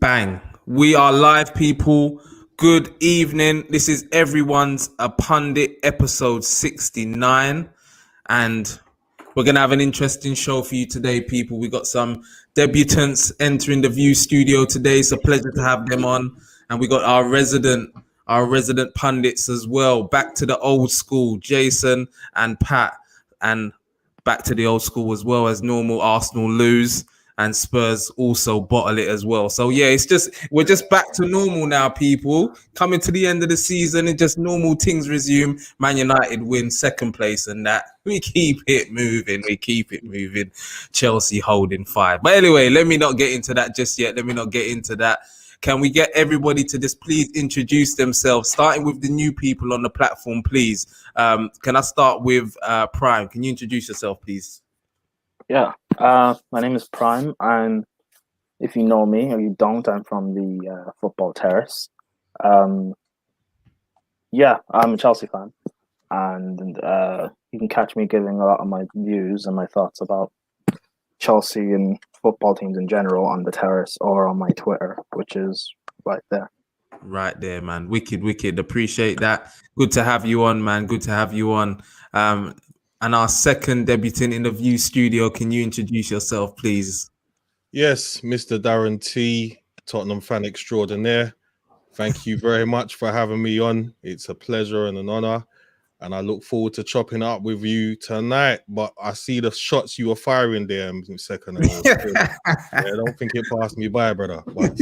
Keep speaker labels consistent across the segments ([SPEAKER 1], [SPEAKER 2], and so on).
[SPEAKER 1] Bang. We are live, people. Good evening. This is everyone's a pundit episode 69. And we're going to have an interesting show for you today, people. We got some debutants entering the View studio today. It's a pleasure to have them on. And we got our resident pundits as well. Back to the old school, Jason and Pat. And back to the old school as well as normal. Arsenal lose. And Spurs also bottle it as well. So yeah, we're just back to normal now, people. Coming to the end of the season and just normal things resume. Man United win second place and that. We keep it moving. Chelsea holding 5. But anyway, let me not get into that just yet. Can we get everybody to just please introduce themselves, starting with the new people on the platform, please? Can I start with Prime? Can you introduce yourself, please?
[SPEAKER 2] Yeah, my name is Prime, and if you know me or you don't, I'm from the football Terrace. I'm a Chelsea fan, and you can catch me giving a lot of my views and my thoughts about Chelsea and football teams in general on the Terrace or on my Twitter, which is right there.
[SPEAKER 1] Right there, man. Wicked. Appreciate that. Good to have you on, man. Good to have you on. And our second debutant in the View studio, can you introduce yourself, please?
[SPEAKER 3] Yes, Mr. Darren T, Tottenham fan extraordinaire. Thank you very much for having me on. It's a pleasure and an honor. And I look forward to chopping up with you tonight. But I see the shots you were firing there in second. I don't think it passed me by, brother. But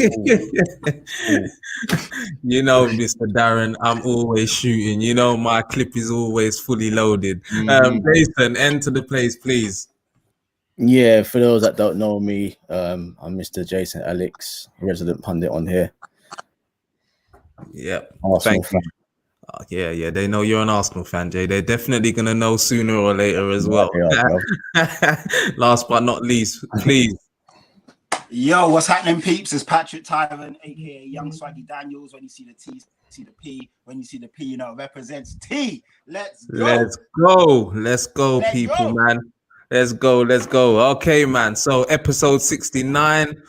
[SPEAKER 1] You know, Mr. Darren, I'm always shooting. You know, my clip is always fully loaded. Jason, enter the place, please.
[SPEAKER 4] Yeah, for those that don't know me, I'm Mr. Jason Alex, resident pundit on here.
[SPEAKER 1] Yep.
[SPEAKER 4] Arsenal
[SPEAKER 1] Thank you. Yeah, they know you're an Arsenal fan, Jay. They're definitely going to know sooner or later as well. Last but not least, please.
[SPEAKER 5] Yo, what's happening, peeps? It's Patrick Tyron, aka Young Swaggy Daniels. When you see the T, see the P. When you see the P, you know it represents T. Let's go, people, man. Let's go. Okay, man. So episode 69.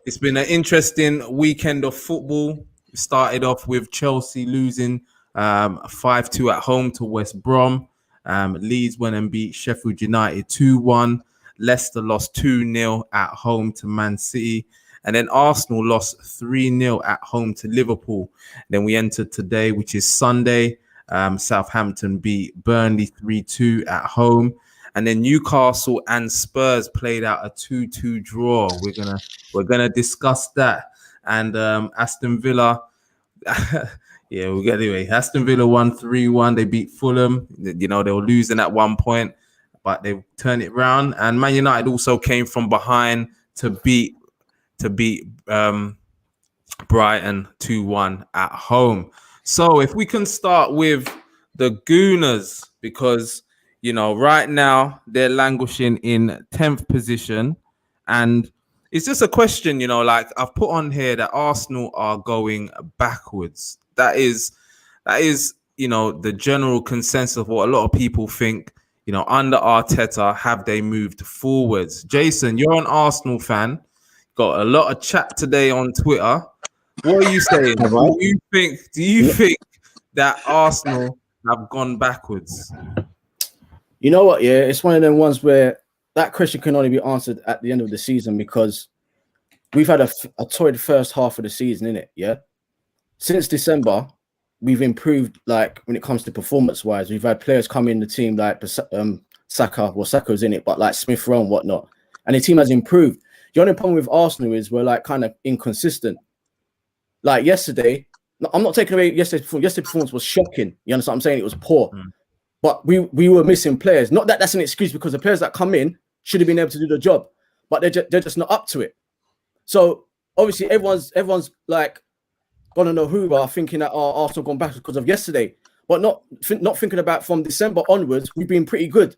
[SPEAKER 5] It's been an interesting weekend of football. We started off with Chelsea losing 5-2 at home to West Brom. Leeds went and beat Sheffield United 2-1. Leicester lost 2-0 at home to Man City. And then Arsenal lost 3-0 at home to Liverpool. Then we entered today, which is Sunday. Southampton beat Burnley 3-2 at home. And then Newcastle and Spurs played out a 2-2 draw. We're gonna discuss that. And Aston Villa, Aston Villa won 3-1. They beat Fulham. You know, they were losing at one point, but they turned it around. And Man United also came from behind to beat Brighton 2-1 at home. So if we can start with the Gooners, because, you know, right now they're languishing in 10th position. And it's just a question, you know, like I've put on here that Arsenal are going backwards. That is, you know, the general consensus of what a lot of people think. You know, under Arteta, have they moved forwards? Jason, you're an Arsenal fan. Got a lot of chat today on Twitter. What are you saying? Do you think that Arsenal have gone backwards?
[SPEAKER 4] You know what? Yeah, it's one of them ones where that question can only be answered at the end of the season, because we've had a torrid first half of the season, innit? Yeah. Since December, we've improved, like, when it comes to performance-wise. We've had players come in the team like Saka's in it, but like Smith Rowe and whatnot. And the team has improved. The only problem with Arsenal is we're like kind of inconsistent. Like yesterday, I'm not taking away yesterday's performance was shocking. You understand what I'm saying? It was poor. But we were missing players. Not that that's an excuse, because the players that come in should have been able to do the job, but they're just not up to it. So obviously everyone's like gonna know who are thinking that Arsenal gone back because of yesterday, but not thinking about from December onwards. We've been pretty good.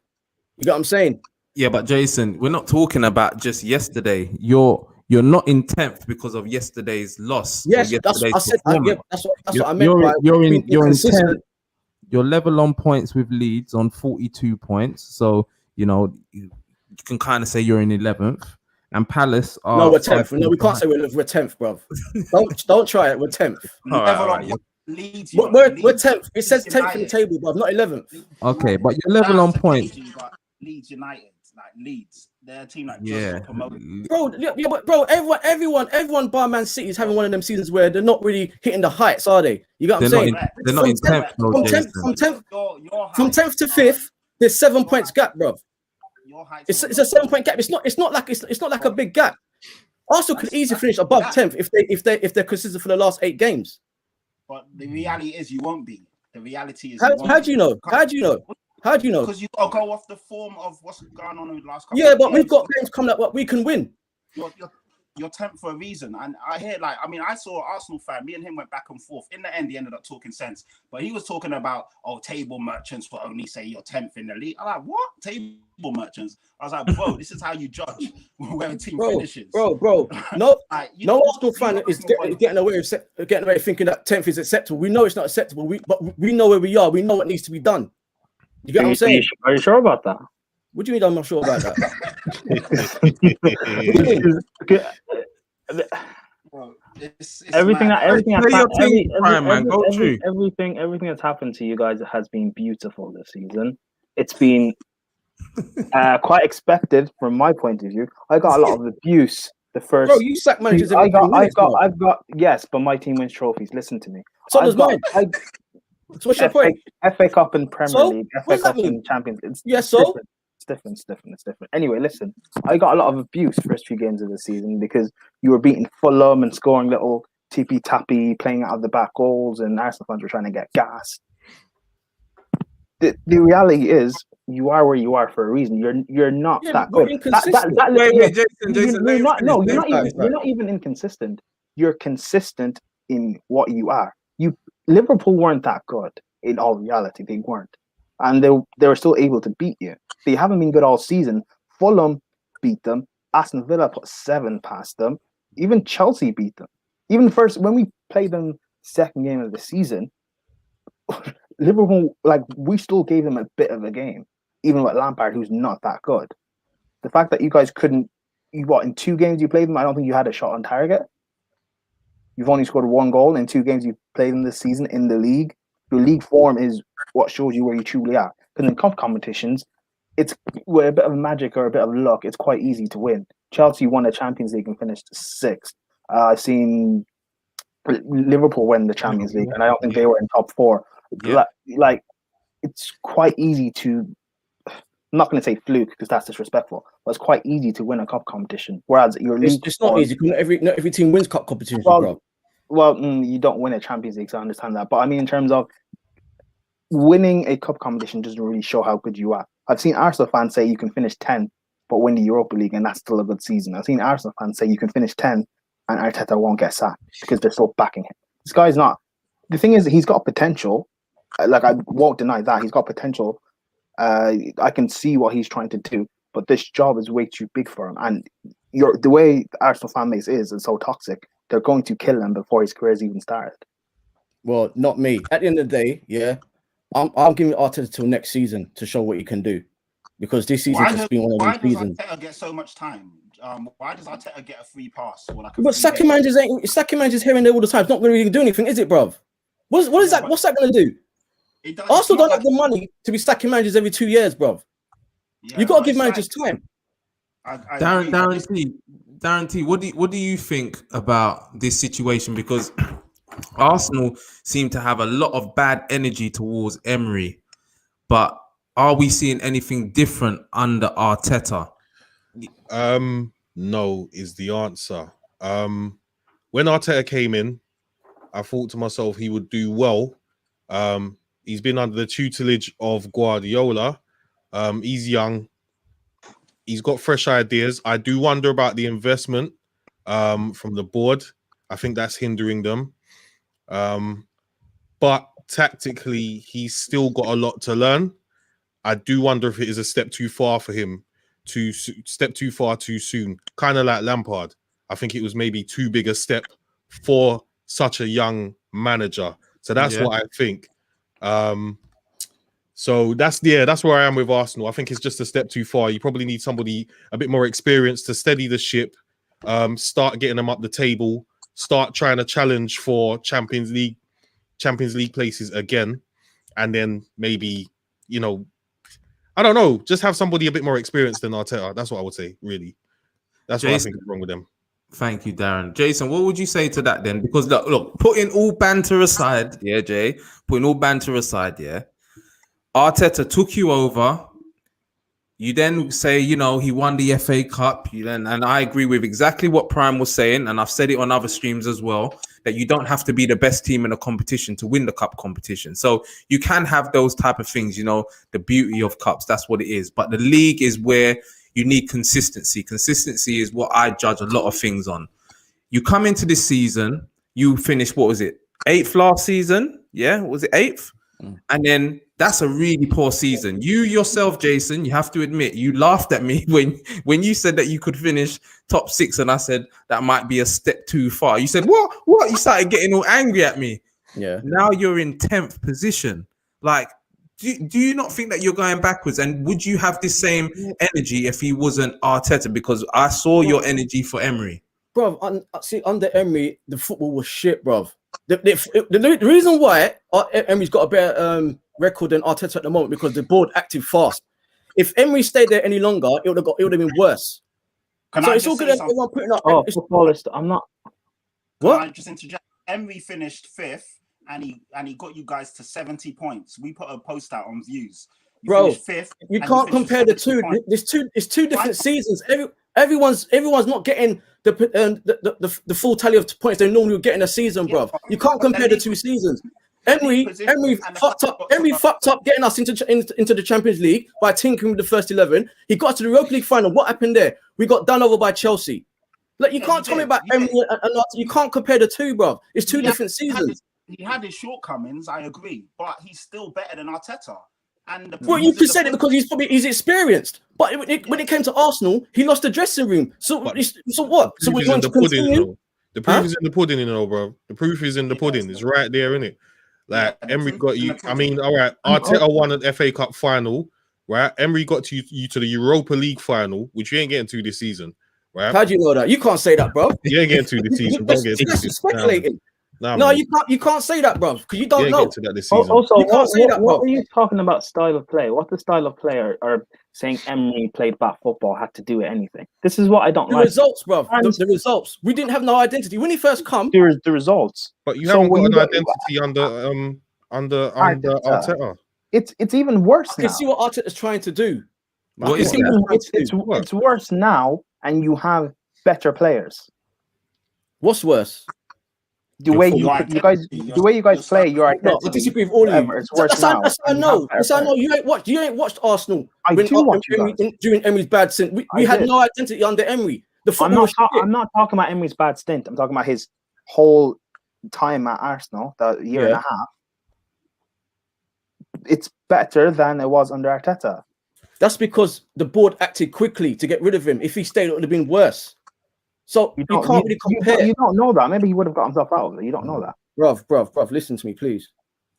[SPEAKER 4] You get what I'm saying?
[SPEAKER 1] Yeah, but Jason, we're not talking about just yesterday. You're not in 10th because of yesterday's loss.
[SPEAKER 4] Yes, that's what I said. That's what I meant.
[SPEAKER 1] You're in 10th. You're level on points with Leeds on 42 points. So, you know, you can kind of say you're in 11th. and Palace are.
[SPEAKER 4] No, we're
[SPEAKER 1] 5
[SPEAKER 4] 10th. No, we can't
[SPEAKER 1] points
[SPEAKER 4] say we're 10th, bro. Don't try it. We're 10th.
[SPEAKER 5] Level
[SPEAKER 1] alright,
[SPEAKER 5] on Leeds.
[SPEAKER 4] We're 10th. It says 10th in the
[SPEAKER 5] United.
[SPEAKER 4] table, bro. Not 11th.
[SPEAKER 1] Okay, but you're level on points.
[SPEAKER 5] You got Leeds United, like Leeds. They're a team that just
[SPEAKER 1] Yeah.
[SPEAKER 5] got promoted.
[SPEAKER 4] Bro, yeah, but bro, everyone bar Man City is having one of them seasons where they're not really hitting the heights, are they? You got what I'm saying?
[SPEAKER 1] They're not in 10th.
[SPEAKER 4] From 10th to 5th, there's 7 points gap, bro. It's a 7 point gap. It's not like a big gap. Arsenal could easily finish above 10th if they're consistent for the last 8 games.
[SPEAKER 5] But the reality is you won't be. The reality is
[SPEAKER 4] How do you know? How do you know? How do you know?
[SPEAKER 5] Because you gotta go off the form of what's going on in the last couple.
[SPEAKER 4] Yeah, but we've got games coming up what we can win.
[SPEAKER 5] You're 10th for a reason. And I hear, like, I mean, I saw an Arsenal fan, me and him went back and forth. In the end, he ended up talking sense. But he was talking about, table merchants will only say you're 10th in the league. I'm like, what? Table merchants? I was like, bro, this is how you judge where a team finishes.
[SPEAKER 4] Bro. No,
[SPEAKER 5] like,
[SPEAKER 4] no Arsenal fan is getting away thinking that 10th is acceptable. We know it's not acceptable. But we know where we are. We know what needs to be done. You get what I'm saying?
[SPEAKER 2] Are you sure about that?
[SPEAKER 4] What do you mean I'm not sure about that?
[SPEAKER 2] Everything that's happened to you guys has been beautiful this season. It's been quite expected from my point of view. I got a lot of abuse. The first,
[SPEAKER 4] bro, you sack managers.
[SPEAKER 2] I've got. Yes, but my team wins trophies. Listen to me.
[SPEAKER 4] So does mine. So what's your point?
[SPEAKER 2] FA Cup and Premier League, FA Cup and Champions. It's different. Anyway, listen, I got a lot of abuse first few games of the season because you were beating Fulham and scoring little tippy-tappy, playing out of the back goals, and Arsenal fans were trying to get gas. The reality is, you are where you are for a reason. You're not that good. You're not even inconsistent. You're consistent in what you are. Liverpool weren't that good in all reality. They weren't. And they were still able to beat you. They haven't been good all season. Fulham beat them. Aston Villa put 7 past them. Even Chelsea beat them. Even when we played them second game of the season, Liverpool, we still gave them a bit of a game, even with Lampard, who's not that good. The fact that you guys couldn't, in 2 games you played them, I don't think you had a shot on target. You've only scored 1 goal in 2 games you've played in this season in the league. Your league form is what shows you where you truly are. Because in cup competitions, it's with a bit of magic or a bit of luck, it's quite easy to win. Chelsea won the Champions League and finished 6th. I've seen Liverpool win the Champions League, and I don't think they were in top 4. Yeah. It's quite easy to. I'm not going to say fluke because that's disrespectful, but it's quite easy to win a cup competition. Whereas your league,
[SPEAKER 4] it's not easy. Not every team wins cup competitions, bro.
[SPEAKER 2] Well, you don't win a Champions League, so I understand that. But I mean, in terms of winning a cup competition, doesn't really show how good you are. I've seen Arsenal fans say you can finish 10th, but win the Europa League, and that's still a good season. I've seen Arsenal fans say you can finish 10th, and Arteta won't get sacked because they're still backing him. This guy's not. The thing is, he's got potential. I won't deny that he's got potential. I can see what he's trying to do, but this job is way too big for him. And the way the Arsenal fan base is so toxic, they're going to kill him before his career's even started.
[SPEAKER 4] Well, not me. At the end of the day, yeah, I'm giving Arteta till next season to show what he can do, because this season has been one of those seasons.
[SPEAKER 5] Why does Arteta get so much time? Why does Arteta get a free pass?
[SPEAKER 4] But sacking managers here and there all the time. It's not going to really do anything, is it, bruv? What's that going to do? Arsenal don't have the money to be stacking managers every 2 years, bruv. Yeah, you got to give managers time.
[SPEAKER 1] Darren T, what do you think about this situation? Because Arsenal seem to have a lot of bad energy towards Emery, but are we seeing anything different under Arteta?
[SPEAKER 3] No is the answer. When Arteta came in, I thought to myself he would do well. He's been under the tutelage of Guardiola. He's young. He's got fresh ideas. I do wonder about the investment from the board. I think that's hindering them. But tactically, he's still got a lot to learn. I do wonder if it is a step too far for him to step too far too soon. Kind of like Lampard. I think it was maybe too big a step for such a young manager. So that's what I think. So that's where I am with Arsenal. I think it's just a step too far. You probably need somebody a bit more experienced to steady the ship, start getting them up the table, start trying to challenge for Champions League places again, and then maybe, you know, I don't know, just have somebody a bit more experienced than Arteta. That's what I would say, really. That's what I think is wrong with them.
[SPEAKER 1] Thank you, Darren. Jason, what would you say to that then? Because look, putting all banter aside, yeah, Jay, putting all banter aside, yeah, Arteta took you over. You then say, you know, he won the FA Cup. And I agree with exactly what Prime was saying, and I've said it on other streams as well, that you don't have to be the best team in a competition to win the cup competition. So you can have those type of things, you know, the beauty of cups, that's what it is. But the league is where you need consistency. Consistency is what I judge a lot of things on. You come into this season, you finished, what was it, 8th last season? Yeah, was it 8th? And then that's a really poor season. You yourself, Jason, you have to admit, you laughed at me when you said that you could finish top 6, and I said that might be a step too far. You said, what? You started getting all angry at me.
[SPEAKER 4] Yeah.
[SPEAKER 1] Now you're in 10th position. Like, do you not think that you're going backwards? And would you have this same energy if he wasn't Arteta? Because I saw your energy for Emery.
[SPEAKER 4] Bro, under Emery, the football was shit, bro. The reason why Emery's got a better record than Arteta at the moment, because the board acted fast. If Emery stayed there any longer, it would have been worse. It's all good as everyone putting up.
[SPEAKER 2] Footballist, I'm not.
[SPEAKER 4] What?
[SPEAKER 5] I just interject. Emery finished 5th, and he got you guys to 70 points. We put a post out on views.
[SPEAKER 4] Bro,
[SPEAKER 5] 5th,
[SPEAKER 4] you can't compare the two. It's two different seasons. Everyone's not getting the full tally of points they normally would get in a season, bro. You can't compare the 2 seasons. Emery fucked up getting us into the Champions League by tinkering with the first 11. He got to the Europa League final. What happened there? We got done over by Chelsea. Like, you can't tell me about Emery and you can't compare the 2, bro. It's 2 different seasons.
[SPEAKER 5] He had his shortcomings, I agree, but he's still better than Arteta. And
[SPEAKER 4] well, you just said it because he's experienced. But when it came to Arsenal, he lost the dressing room. So what? So we're going to continue.
[SPEAKER 3] The proof is in the pudding, you know, bro. The proof is in the pudding. It's right there, innit? Like, Emery got you. I mean, all right, Arteta won an FA Cup final, right? Emery got you to the Europa League final, which you ain't getting to this season, right?
[SPEAKER 4] How do you know that? You can't say that, bro.
[SPEAKER 3] You ain't getting to this season. Don't get
[SPEAKER 4] That's speculating.
[SPEAKER 3] Nah,
[SPEAKER 4] no, you can't say that, bro, because you don't know.
[SPEAKER 3] To that this season.
[SPEAKER 2] Also,
[SPEAKER 3] what
[SPEAKER 2] are you talking about style of play? What the style of play are saying Emery played bad football, had to do it anything? This is what I don't like.
[SPEAKER 4] Results, bro. The results. We didn't have no identity when he first come.
[SPEAKER 2] There's the results.
[SPEAKER 3] But you haven't got an identity under Arteta.
[SPEAKER 2] It's even worse.
[SPEAKER 4] I can see what Arteta is trying to do.
[SPEAKER 2] It's worse now, and you have better players.
[SPEAKER 4] What's worse?
[SPEAKER 2] The way you guys play, your identity.
[SPEAKER 4] I disagree with all of you.
[SPEAKER 2] It's worse now.
[SPEAKER 4] That's I know. You ain't watched Arsenal. During Emery's bad stint. We had no identity under Emery.
[SPEAKER 2] I'm not talking about Emery's bad stint. I'm talking about his whole time at Arsenal, the year and a half. It's better than it was under Arteta.
[SPEAKER 4] That's because the board acted quickly to get rid of him. If he stayed, it would have been worse. So you can't really compare.
[SPEAKER 2] You don't know that. Maybe he would have got himself out of it. You don't know that.
[SPEAKER 4] Bruv, listen to me, please.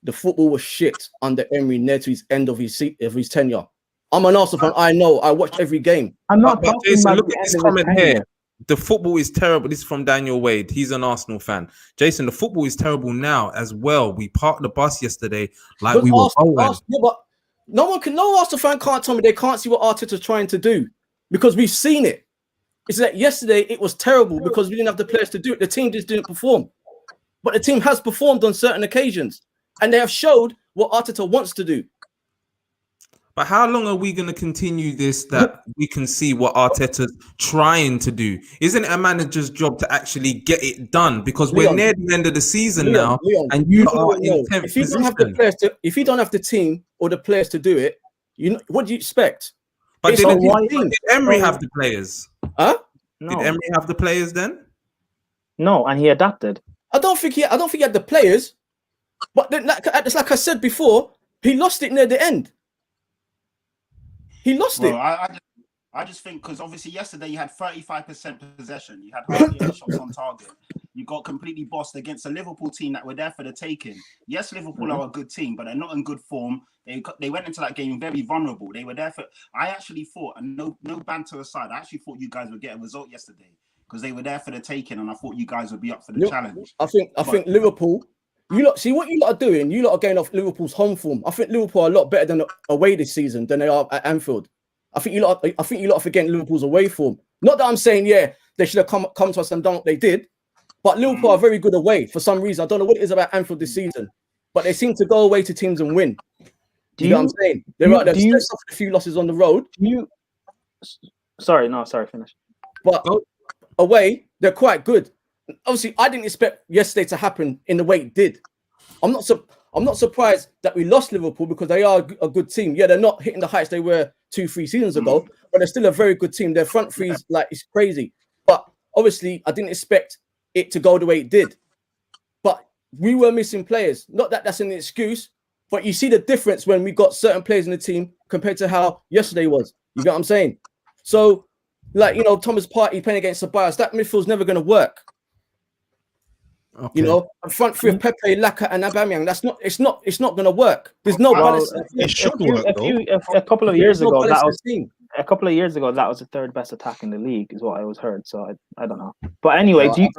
[SPEAKER 4] The football was shit under Emery near to his end of his tenure. I'm an Arsenal fan. I know. I watched every game.
[SPEAKER 2] I'm not
[SPEAKER 1] talking Jason, about look at this comment here. The football is terrible. This is from Daniel Wade. He's an Arsenal fan. Jason, the football is terrible now as well. We parked the bus yesterday like we were going.
[SPEAKER 4] But no Arsenal fan can't tell me they can't see what Arteta's trying to do, because we've seen it. It's that yesterday it was terrible because we didn't have the players to do it. The team just didn't perform. But the team has performed on certain occasions, and they have showed what Arteta wants to do.
[SPEAKER 1] But how long are we going to continue this that we can see what Arteta's trying to do? Isn't it a manager's job to actually get it done? Because we're near the end of the season now, and you are in 10th
[SPEAKER 4] if you don't have the players if you don't have the team or the players to do it, what do you expect?
[SPEAKER 1] But did Emery have the players?
[SPEAKER 4] Huh?
[SPEAKER 2] No.
[SPEAKER 1] Did Emery have the players then?
[SPEAKER 2] No, and he adapted.
[SPEAKER 4] I don't think he had the players, but then, like I said before, he lost it near the end. He lost it.
[SPEAKER 5] I just think because obviously yesterday you had 35% possession, you had hardly any shots on target. You got completely bossed against a Liverpool team that were there for the taking. Yes, Liverpool are a good team, but they're not in good form. They went into that game very vulnerable. They were there for. I actually thought, and no banter aside, I actually thought you guys would get a result yesterday because they were there for the taking, and I thought you guys would be up for the challenge.
[SPEAKER 4] I think Liverpool. You lot see what you lot are doing. You lot are going off Liverpool's home form. I think Liverpool are a lot better than away this season than they are at Anfield. I think you lot are forgetting Liverpool's away form. Not that I'm saying they should have come to us and done what they did. But Liverpool are very good away for some reason. I don't know what it is about Anfield this season, but they seem to go away to teams and win. You know what I'm saying? They've suffered a few losses on the road. Sorry, finish. But away, they're quite good. Obviously, I didn't expect yesterday to happen in the way it did. I'm not surprised that we lost Liverpool because they are a good team. Yeah, they're not hitting the heights they were 2-3 seasons ago, but they're still a very good team. Their front three's it's crazy. But obviously, I didn't expect it to go the way it did. But we were missing players. Not that that's an excuse, but you see the difference when we got certain players in the team compared to how yesterday was. You get what I'm saying? So, Thomas Partey playing against Ceballos, that midfield's never going to work. Okay. Front three of Pepe, Laka, and Aubameyang. It's not going to work. There's no balance.
[SPEAKER 3] It should work.
[SPEAKER 2] A couple of years ago, that was the third best attack in the league, is what I was heard. So I don't know. But anyway, do you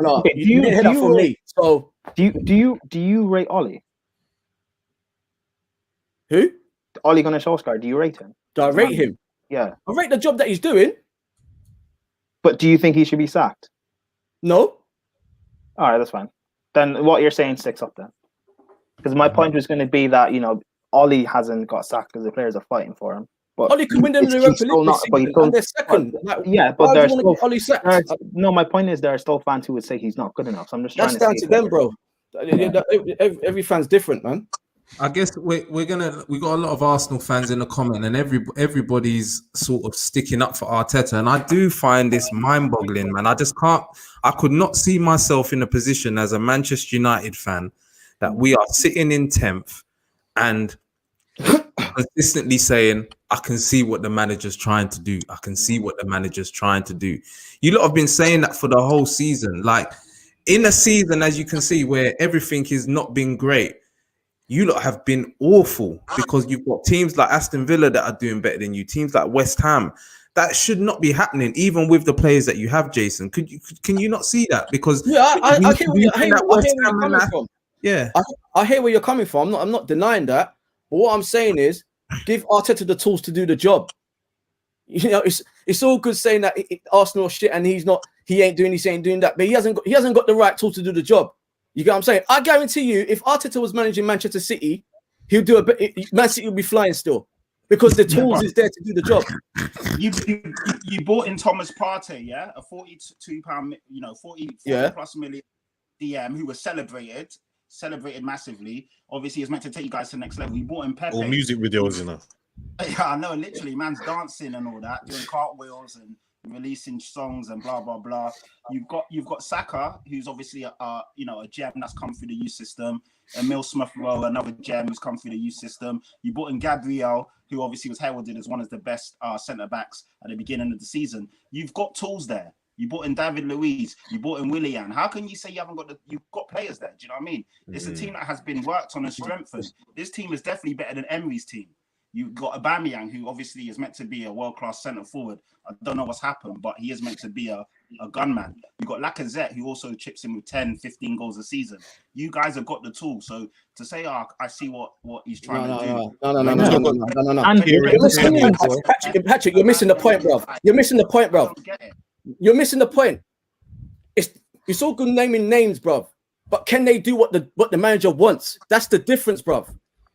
[SPEAKER 2] hit that for me? So do you rate Ollie?
[SPEAKER 4] Who?
[SPEAKER 2] Ole Gunnar Solskjaer. Do you rate him?
[SPEAKER 4] Do I rate him?
[SPEAKER 2] Yeah.
[SPEAKER 4] I rate the job that he's doing.
[SPEAKER 2] But do you think he should be sacked?
[SPEAKER 4] No.
[SPEAKER 2] All right, that's fine. Then what you're saying sticks up then. Because my point was going to be that, Ollie hasn't got sacked because the players are fighting for him. But
[SPEAKER 4] Ollie can win them in the Europa League, and they're second.
[SPEAKER 2] But there's still
[SPEAKER 4] Ollie sacked.
[SPEAKER 2] No, my point is there are still fans who would say he's not good enough. So I'm just trying to.
[SPEAKER 4] That's down to them, bro. Every fan's different, man.
[SPEAKER 1] I guess we got a lot of Arsenal fans in the comment, and everybody's sort of sticking up for Arteta, and I do find this mind-boggling, man. I could not see myself in a position as a Manchester United fan that we are sitting in 10th and consistently saying, I can see what the manager's trying to do. I can see what the manager's trying to do. You lot have been saying that for the whole season. Like, in a season, as you can see, where everything is not been great, you lot have been awful because you've got teams like Aston Villa that are doing better than you, teams like West Ham. That should not be happening, even with the players that you have, Jason. Can you not see that? Because
[SPEAKER 4] I hear where you're coming from.
[SPEAKER 1] Yeah,
[SPEAKER 4] I hear where you're coming from. I'm not denying that. But what I'm saying is, give Arteta the tools to do the job. It's all good saying that Arsenal shit and he ain't doing that, but he hasn't got the right tools to do the job. You get what I'm saying? I guarantee you, if Arteta was managing Manchester City, he'll do Man City will be flying still because the tools is there to do the job.
[SPEAKER 5] You bought in Thomas Partey, yeah, a £42, 40 plus million DM who was celebrated massively. Obviously, it's meant to take you guys to the next level. You bought in Pepe.
[SPEAKER 3] All music videos,
[SPEAKER 5] Yeah, I know, literally, man's dancing and all that, doing cartwheels and releasing songs and blah blah blah. You've got Saka, who's obviously a gem that's come through the youth system. Emil Smith-Rowe, another gem who's come through the youth system. You brought in Gabriel, who obviously was heralded as one of the best centre backs at the beginning of the season. You've got tools there. You brought in David Luiz. You brought in Willian. How can you say you haven't got you've got players there? Do you know what I mean? It's a team that has been worked on and strengthened. This team is definitely better than Emery's team. You've got Aubameyang, who obviously is meant to be a world-class centre forward. I don't know what's happened, but he is meant to be a gunman. You've got Lacazette, who also chips in with 10, 15 goals a season. You guys have got the tools. So to say, I see what he's trying to do.
[SPEAKER 4] No. Patrick, you're missing the point, bro. You're missing the point. It's all good naming names, bro. But can they do what the manager wants? That's the difference, bro.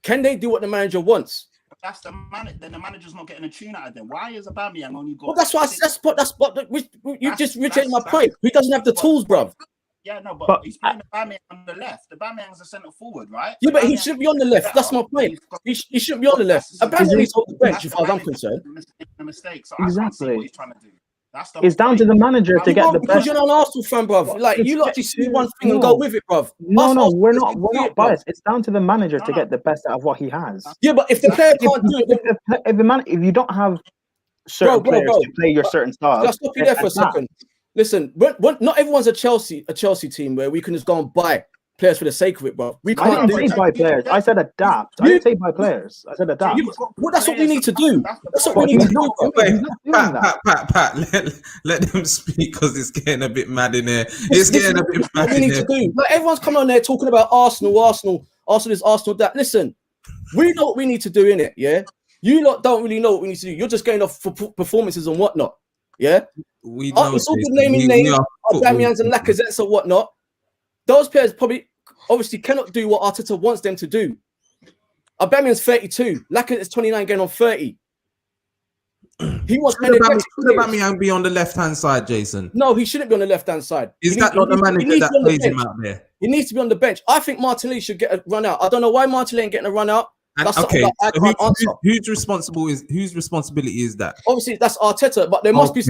[SPEAKER 4] Can they do what the manager wants?
[SPEAKER 5] That's the manager. Then the manager's not getting a tune out of them. Why is Aubameyang only got?
[SPEAKER 4] Well, that's you just rejected my point. He doesn't have the tools, bruv.
[SPEAKER 5] Yeah, no, but he's playing Aubameyang on the left. Aubameyang's a centre forward, right?
[SPEAKER 4] Yeah, but he shouldn't be on the left. That's my point. He shouldn't be on the left. Aubameyang is on the bench, as far as I'm concerned.
[SPEAKER 5] So exactly. I can't see what he's trying to do.
[SPEAKER 2] It's down to the manager to get the best.
[SPEAKER 4] Because you're not an Arsenal fan, bruv. Like, you lot just see one thing and go with it, bruv.
[SPEAKER 2] No, we're not biased. It's down to the manager to get the best out of what he has.
[SPEAKER 4] Yeah, but if the player can't do it,
[SPEAKER 2] if you don't have certain players to play your certain style,
[SPEAKER 4] I'll stop you there for a second. listen, not everyone's a Chelsea team where we can just go and buy players for the sake of it, bro. We
[SPEAKER 2] I
[SPEAKER 4] can't
[SPEAKER 2] didn't say buy players. I said adapt. I didn't say buy players. I said adapt.
[SPEAKER 4] Well, that's what we need to do. That's what we need to do.
[SPEAKER 1] Pat, let them speak because it's getting a bit mad in there. It's getting a bit mad in there.
[SPEAKER 4] Like, everyone's coming on there talking about Arsenal this, Arsenal that. Listen, we know what we need to do in it, yeah? You lot don't really know what we need to do. You're just going off for performances and whatnot, yeah?
[SPEAKER 1] We know
[SPEAKER 4] it's all good naming names, Aubameyang's and Lacazette's and whatnot. Those players obviously cannot do what Arteta wants them to do. Aubameyang's 32, Lacazette's 29, going on 30. He wants
[SPEAKER 1] Aubameyang be on the left-hand side, Jason?
[SPEAKER 4] No, he shouldn't be on the left-hand side.
[SPEAKER 1] Is that not the manager that plays him out there?
[SPEAKER 4] He needs to be on the bench. I think Martinelli should get a run out. I don't know why Martinelli ain't getting a run out. That's
[SPEAKER 1] okay.
[SPEAKER 4] I can't answer.
[SPEAKER 1] Whose responsibility is that?
[SPEAKER 4] Obviously, that's Arteta, but there must be a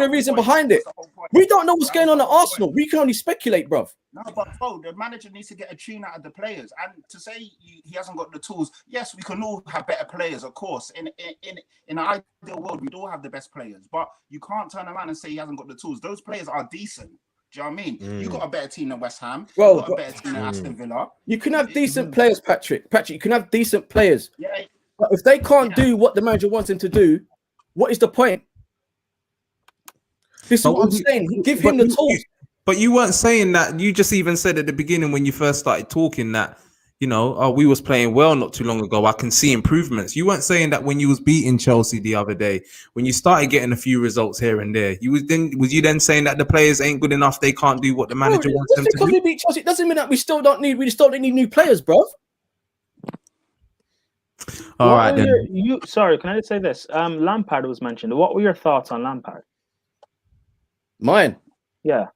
[SPEAKER 4] reason behind it. We don't know what's going on at Arsenal. We can only speculate, bruv.
[SPEAKER 5] No, but bro, the manager needs to get a tune out of the players. And to say he hasn't got the tools, yes, we can all have better players, of course. In an ideal world, we'd all have the best players. But you can't turn around and say he hasn't got the tools. Those players are decent. Do you know what I mean? You got a better team than West Ham. You got a better team than Aston Villa.
[SPEAKER 4] You can have decent players, Patrick. You can have decent players.
[SPEAKER 5] Yeah.
[SPEAKER 4] But if they can't do what the manager wants them to do, what is the point? This is what I'm saying. Give him the tools.
[SPEAKER 1] But you weren't saying that. You just even said at the beginning when you first started talking that, we was playing well not too long ago. I can see improvements. You weren't saying that when you was beating Chelsea the other day, when you started getting a few results here and there. Was you then saying that the players ain't good enough? They can't do what the manager wants them to do.
[SPEAKER 4] Because we beat Chelsea, it doesn't mean that we still don't need new players, bro.
[SPEAKER 1] All right then.
[SPEAKER 2] Sorry, can I just say this? Lampard was mentioned. What were your thoughts on Lampard?
[SPEAKER 4] Mine.
[SPEAKER 2] Yeah.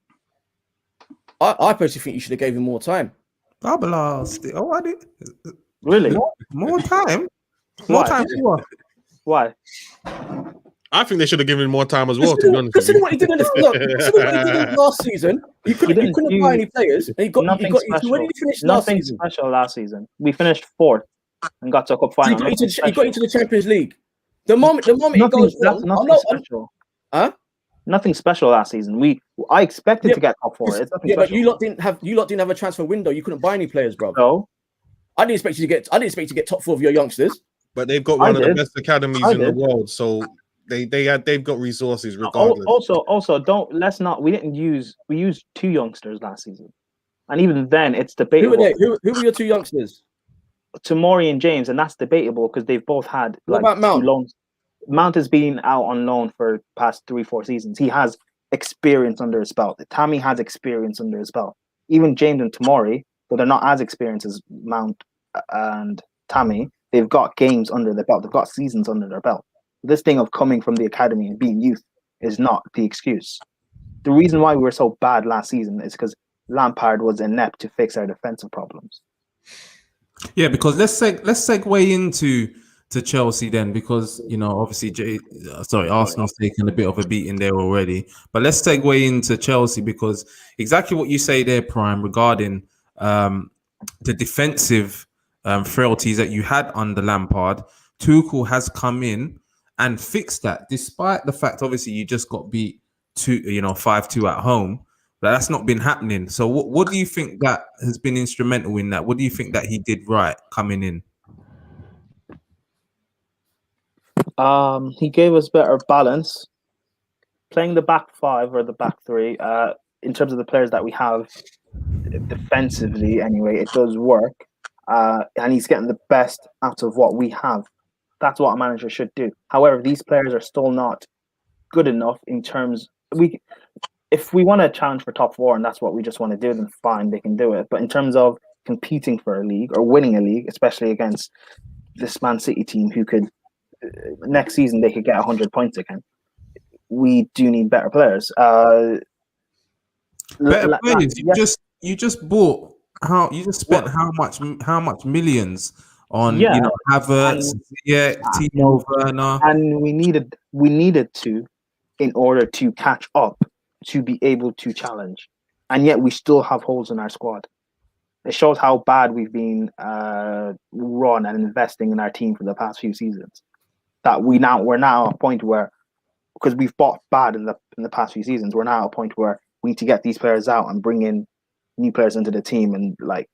[SPEAKER 4] I personally think you should have gave him more time.
[SPEAKER 1] I did.
[SPEAKER 2] Really?
[SPEAKER 1] More time? More time for what?
[SPEAKER 2] Why?
[SPEAKER 3] I think they should have given him more time as well, to be honest.
[SPEAKER 4] Consider what he did in the last season. You couldn't buy any players. And
[SPEAKER 2] nothing special.
[SPEAKER 4] When did he finish
[SPEAKER 2] nothing special last season. We finished 4th and got to a cup final.
[SPEAKER 4] He got into the Champions League. The moment it goes wrong,
[SPEAKER 2] nothing special.
[SPEAKER 4] Huh?
[SPEAKER 2] Nothing special last season. I expected to get top 4.
[SPEAKER 4] But you lot didn't have a transfer window. You couldn't buy any players, bro.
[SPEAKER 2] No.
[SPEAKER 4] I didn't expect you to get top 4 of your youngsters.
[SPEAKER 3] But they've got one of the best academies in the world, so they've got resources regardless.
[SPEAKER 2] Also, we used 2 youngsters last season, and even then it's debatable.
[SPEAKER 4] Who were your 2 youngsters?
[SPEAKER 2] Tomori and James, and that's debatable because they've both had
[SPEAKER 4] what about Mount?
[SPEAKER 2] loans. Mount has been out on loan for the past 3-4 seasons. He has experience under his belt. Tammy has experience under his belt. Even James and Tomori, though they're not as experienced as Mount and Tammy, they've got games under their belt. They've got seasons under their belt. This thing of coming from the academy and being youth is not the excuse. The reason why we were so bad last season is because Lampard was inept to fix our defensive problems.
[SPEAKER 1] Yeah, because let's segue into Chelsea then, because obviously Arsenal's taken a bit of a beating there already, but let's segue into Chelsea because exactly what you say there, Prime, regarding the defensive frailties that you had under Lampard. Tuchel has come in and fixed that, despite the fact obviously you just got beat 5-2 at home, but that's not been happening. So what do you think that has been instrumental in that? What do you think that he did right coming in?
[SPEAKER 2] He gave us better balance. Playing the back 5 or the back 3, in terms of the players that we have defensively, anyway, it does work. And he's getting the best out of what we have. That's what a manager should do. However, these players are still not good enough in terms. If we want to challenge for top 4 and that's what we just want to do, then fine, they can do it. But in terms of competing for a league or winning a league, especially against this Man City team who could next season they could get 100 points again, we do need better players.
[SPEAKER 1] Better players. You just spent how much millions on Havertz, Timo Werner,
[SPEAKER 2] and we needed to in order to catch up to be able to challenge, and yet we still have holes in our squad. It shows how bad we've been run and investing in our team for the past few seasons. That we're now at a point where because we've bought bad in the past few seasons. We're now at a point where we need to get these players out and bring in new players into the team and like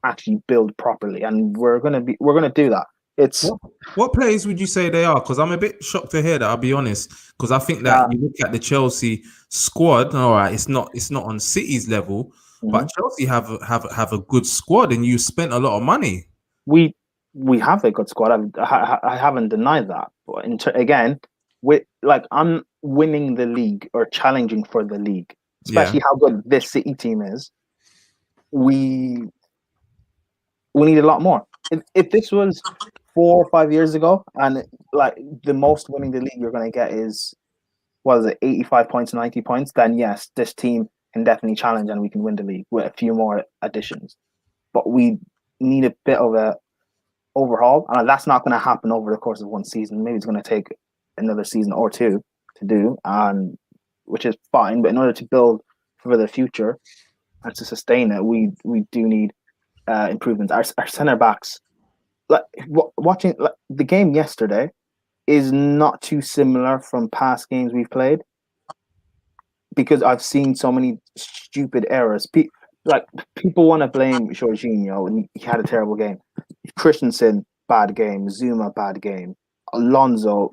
[SPEAKER 2] actually build properly. And we're gonna do that. It's
[SPEAKER 1] what players would you say they are? Because I'm a bit shocked to hear that. I'll be honest. Because I think that you look at the Chelsea squad. All right, it's not on City's level, but Chelsea have a good squad, and you spent a lot of money.
[SPEAKER 2] We have a good squad. I haven't denied that. But again, I'm winning the league or challenging for the league, especially how good this City team is. We need a lot more. If this was 4 or 5 years ago, and like the most winning the league you're going to get is 85 points, 90 points, then yes, this team can definitely challenge and we can win the league with a few more additions. But we need a bit of a overhaul, and that's not going to happen over the course of one season. Maybe it's going to take another season or two to do, and which is fine. But in order to build for the future and to sustain it, we do need improvements. Our center backs, like watching the game yesterday, is not too similar from past games we've played, because I've seen so many stupid errors. People want to blame Jorginho, and he had a terrible game. Christensen, bad game. Zuma, bad game. Alonso,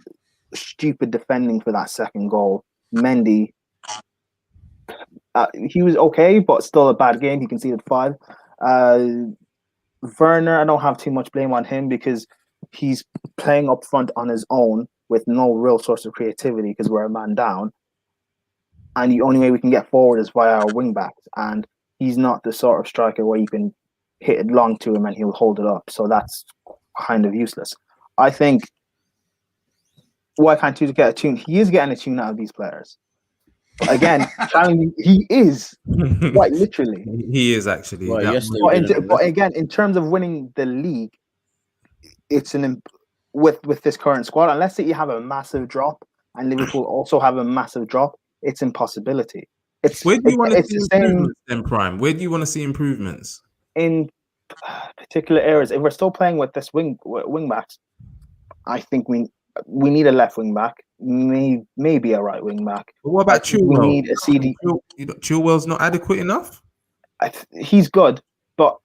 [SPEAKER 2] stupid defending for that second goal. Mendy, he was okay, but still a bad game. He conceded 5. Werner, I don't have too much blame on him because he's playing up front on his own with no real source of creativity because we're a man down. And the only way we can get forward is via our wing backs. And he's not the sort of striker where you can hit it long to him and he'll hold it up. So that's kind of useless. I think, why can't Tuchel get a tune? He is getting a tune out of these players. But again, he is, quite literally.
[SPEAKER 1] He is actually.
[SPEAKER 4] Well,
[SPEAKER 2] but again, in terms of winning the league, it's with this current squad, unless you have a massive drop and Liverpool also have a massive drop, it's impossibility.
[SPEAKER 1] Where do you want to see improvements then, Prime? Where do you want to see improvements?
[SPEAKER 2] In particular areas. If we're still playing with this wing backs, I think we need a left wing back, maybe a right wing back.
[SPEAKER 1] But what about Chilwell?
[SPEAKER 2] We need a CD.
[SPEAKER 1] Chilwell's not adequate enough?
[SPEAKER 2] He's good, but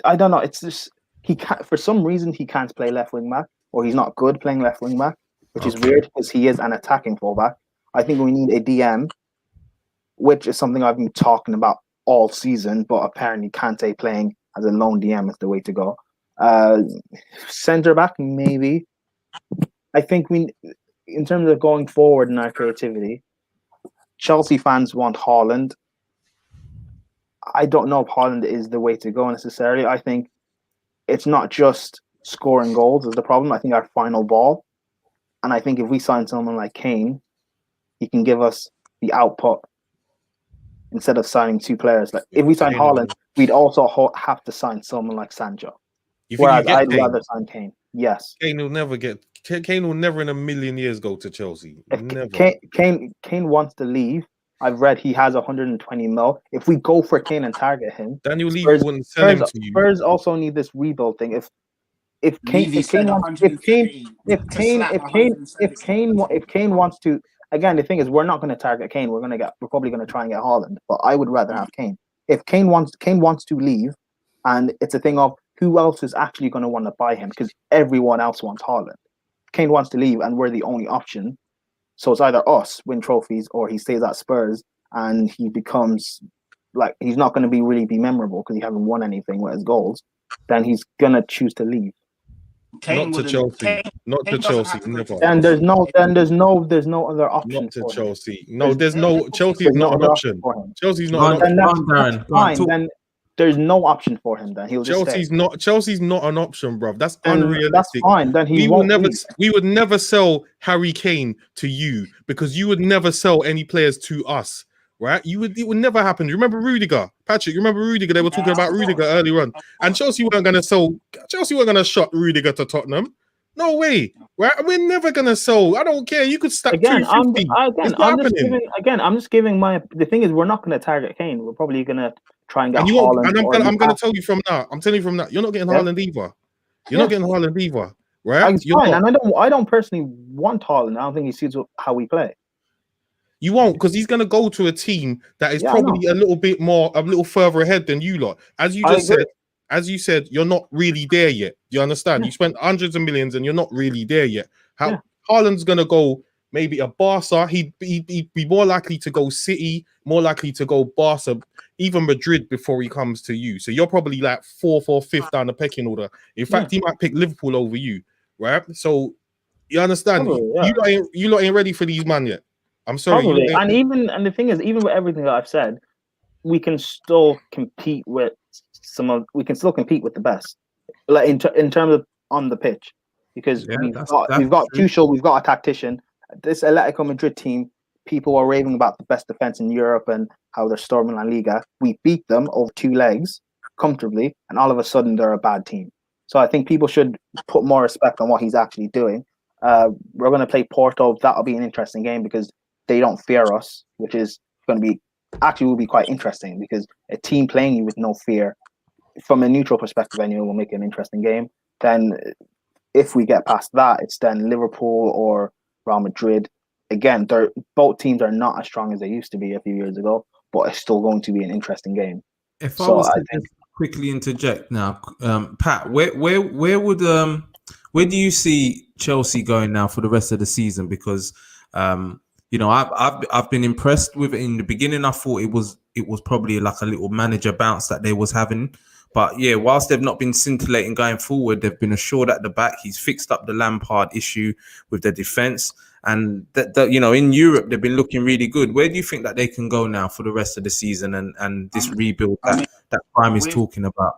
[SPEAKER 2] I don't know. It's just he can't. For some reason, he can't play left wing back, or he's not good playing left wing back, which is weird because he is an attacking fullback. I think we need a DM, which is something I've been talking about all season, but apparently Kante playing as a lone DM is the way to go. Centre back, maybe. I think in terms of going forward in our creativity, Chelsea fans want Haaland. I don't know if Haaland is the way to go necessarily. I think it's not just scoring goals is the problem. I think our final ball. And I think if we sign someone like Kane, he can give us the output instead of signing 2 players. Like if we sign Haaland, we'd also have to sign someone like Sancho. Whereas I'd rather sign Kane. Yes.
[SPEAKER 3] Kane will never in a million years go to Chelsea. Never.
[SPEAKER 2] Kane wants to leave. I've read he has 120 mil. If we go for Kane and target him,
[SPEAKER 3] Daniel Levy wouldn't sell him to you.
[SPEAKER 2] Spurs also need this rebuild thing. If Kane wants to, again, the thing is we're not going to target Kane. We're probably going to try and get Haaland, but I would rather have Kane. If Kane wants to leave, and it's a thing of who else is actually going to want to buy him because everyone else wants Haaland. Kane wants to leave, and we're the only option. So it's either us win trophies or he stays at Spurs and he becomes like he's not going to really be memorable because he hasn't won anything with his goals. Then he's gonna choose to leave.
[SPEAKER 3] Not to Chelsea. Not to Chelsea. Never.
[SPEAKER 2] And there's no other option.
[SPEAKER 3] Not to Chelsea. No, there's no. Chelsea's not an option. Chelsea's not an option.
[SPEAKER 2] Fine. Then there's no option for him. Then he'll just
[SPEAKER 3] Chelsea's not an option, bro. That's unrealistic. That's
[SPEAKER 2] fine. Then we
[SPEAKER 3] would never sell Harry Kane to you because you would never sell any players to us. Right? It would never happen. You remember Rudiger? Patrick, you remember Rudiger? They were talking about Rudiger earlier on. And Chelsea weren't going to shut Rudiger to Tottenham. No way. Right? We're never going to sell. I don't care. You could stack 250.
[SPEAKER 2] I'm just giving the thing is we're not going to target Kane. We're probably going to try and get Haaland.
[SPEAKER 3] And I'm going to tell you from now. I'm telling you from now. You're not getting Haaland either. You're not getting Haaland either. right?
[SPEAKER 2] It's fine, and I don't personally want Haaland. I don't think he sees how we play.
[SPEAKER 3] You won't, because he's going to go to a team that is probably a little further ahead than you lot. As you said, you're not really there yet. You understand? Yeah. You spent hundreds of millions and you're not really there yet. Haaland's going to go maybe a Barca. He'd be more likely to go City, more likely to go Barca, even Madrid before he comes to you. So you're probably like 4th or 5th down the pecking order. In fact, he might pick Liverpool over you, right? So you understand? You lot ain't ready for these man yet. I'm sorry.
[SPEAKER 2] Probably. And the thing is, even with everything that I've said, we can still compete with the best, like in terms of on the pitch, because we've got Tuchel, we've got a tactician. This Atletico Madrid team, people are raving about the best defense in Europe and how they're storming La Liga. We beat them over 2 legs comfortably, and all of a sudden they're a bad team. So I think people should put more respect on what he's actually doing. We're going to play Porto. That'll be an interesting game because they don't fear us, which is going to be will be quite interesting, because a team playing you with no fear, from a neutral perspective anyway, will make it an interesting game. Then if we get past that, it's then Liverpool or Real Madrid. Again, both teams are not as strong as they used to be a few years ago, but it's still going to be an interesting game.
[SPEAKER 1] If I was to just quickly interject now, Pat, where do you see Chelsea going now for the rest of the season? Because I've been impressed with it in the beginning. I thought it was probably like a little manager bounce that they was having. But yeah, whilst they've not been scintillating going forward, they've been assured at the back. He's fixed up the Lampard issue with their defense. And in Europe, they've been looking really good. Where do you think that they can go now for the rest of the season and this rebuild that Prime is talking about?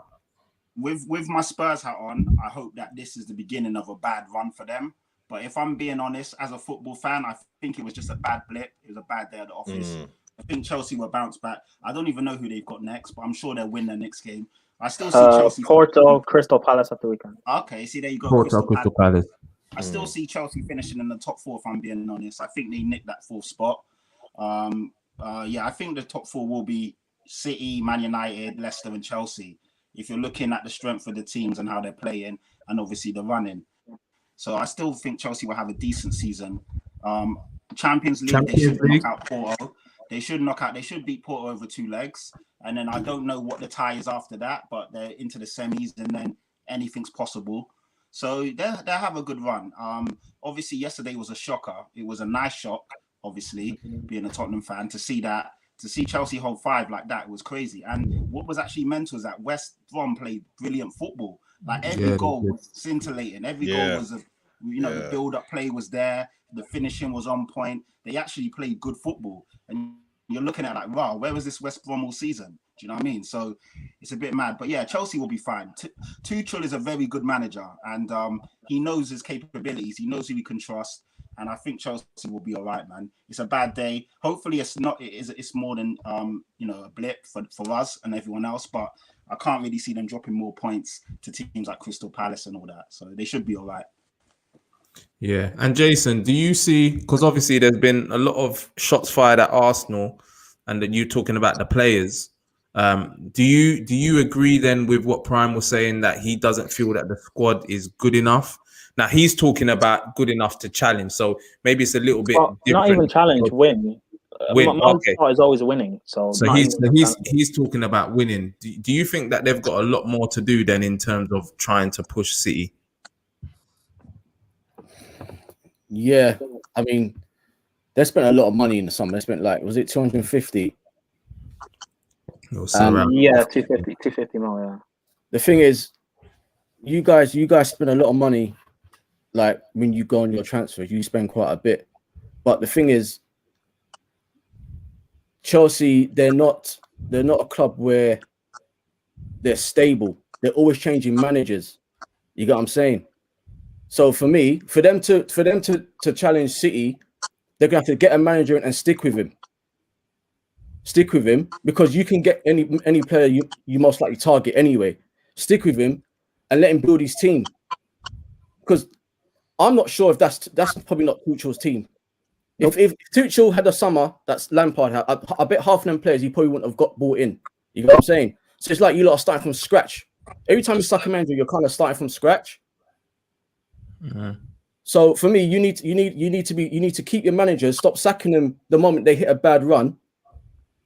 [SPEAKER 5] With my Spurs hat on, I hope that this is the beginning of a bad run for them. But if I'm being honest, as a football fan, I think it was just a bad blip. It was a bad day at the office. I think Chelsea will bounce back. I don't even know who they've got next, but I'm sure they'll win their next game. I still see Chelsea.
[SPEAKER 2] Porto, Crystal Palace at the weekend.
[SPEAKER 5] Okay, see, there you go.
[SPEAKER 1] Crystal Palace.
[SPEAKER 5] I still see Chelsea finishing in the top 4, if I'm being honest. I think they nicked that 4th spot. I think the top 4 will be City, Man United, Leicester and Chelsea. If you're looking at the strength of the teams and how they're playing, and obviously the running. So I still think Chelsea will have a decent season. Champions League, they should knock out Porto. They should beat Porto over 2 legs. And then I don't know what the tie is after that, but they're into the semis and then anything's possible. So they'll have a good run. Obviously, yesterday was a shocker. It was a nice shock, obviously, being a Tottenham fan, to see Chelsea hold 5 like that. It was crazy. And what was actually mental is that West Brom played brilliant football. Like every goal was scintillating. Every goal was the build-up play was there. The finishing was on point. They actually played good football. And you're looking at like, wow, where was this West Brom all season? Do you know what I mean? So it's a bit mad. But yeah, Chelsea will be fine. Tuchel is a very good manager, and he knows his capabilities. He knows who he can trust. And I think Chelsea will be all right, man. It's a bad day. Hopefully it's not. It's more than a blip for us and everyone else. But I can't really see them dropping more points to teams like Crystal Palace and all that. So they should be all right.
[SPEAKER 1] Yeah. And Jason, do you see, because obviously there's been a lot of shots fired at Arsenal, and that you're talking about the players. Do you agree then with what Prime was saying, that he doesn't feel that the squad is good enough? Now he's talking about good enough to challenge, so maybe it's a little bit different.
[SPEAKER 2] Not even challenge, win.
[SPEAKER 1] Okay.
[SPEAKER 2] Sport is always winning. So
[SPEAKER 1] he's talking about winning. Do you think that they've got a lot more to do then in terms of trying to push City?
[SPEAKER 4] Yeah, I mean, they spent a lot of money in the summer. They spent was it 250?
[SPEAKER 2] 250 mil. Yeah.
[SPEAKER 4] The thing is, you guys spend a lot of money. Like when you go on your transfers, you spend quite a bit. But the thing is, Chelsea, they're not a club where they're stable. They're always changing managers. You get what I'm saying? So for me, for them to challenge City, they're gonna have to get a manager and stick with him. Stick with him, because you can get any player you most likely target anyway. Stick with him and let him build his team. Because I'm not sure if that's probably not Tuchel's team. If Tuchel had a summer that's Lampard had, I bet half of them players he probably wouldn't have got bought in. You know what I'm saying? So it's like you lot are starting from scratch. Every time you suck a manager, you're kind of starting from scratch. So for me, you need to keep your managers, stop sacking them the moment they hit a bad run.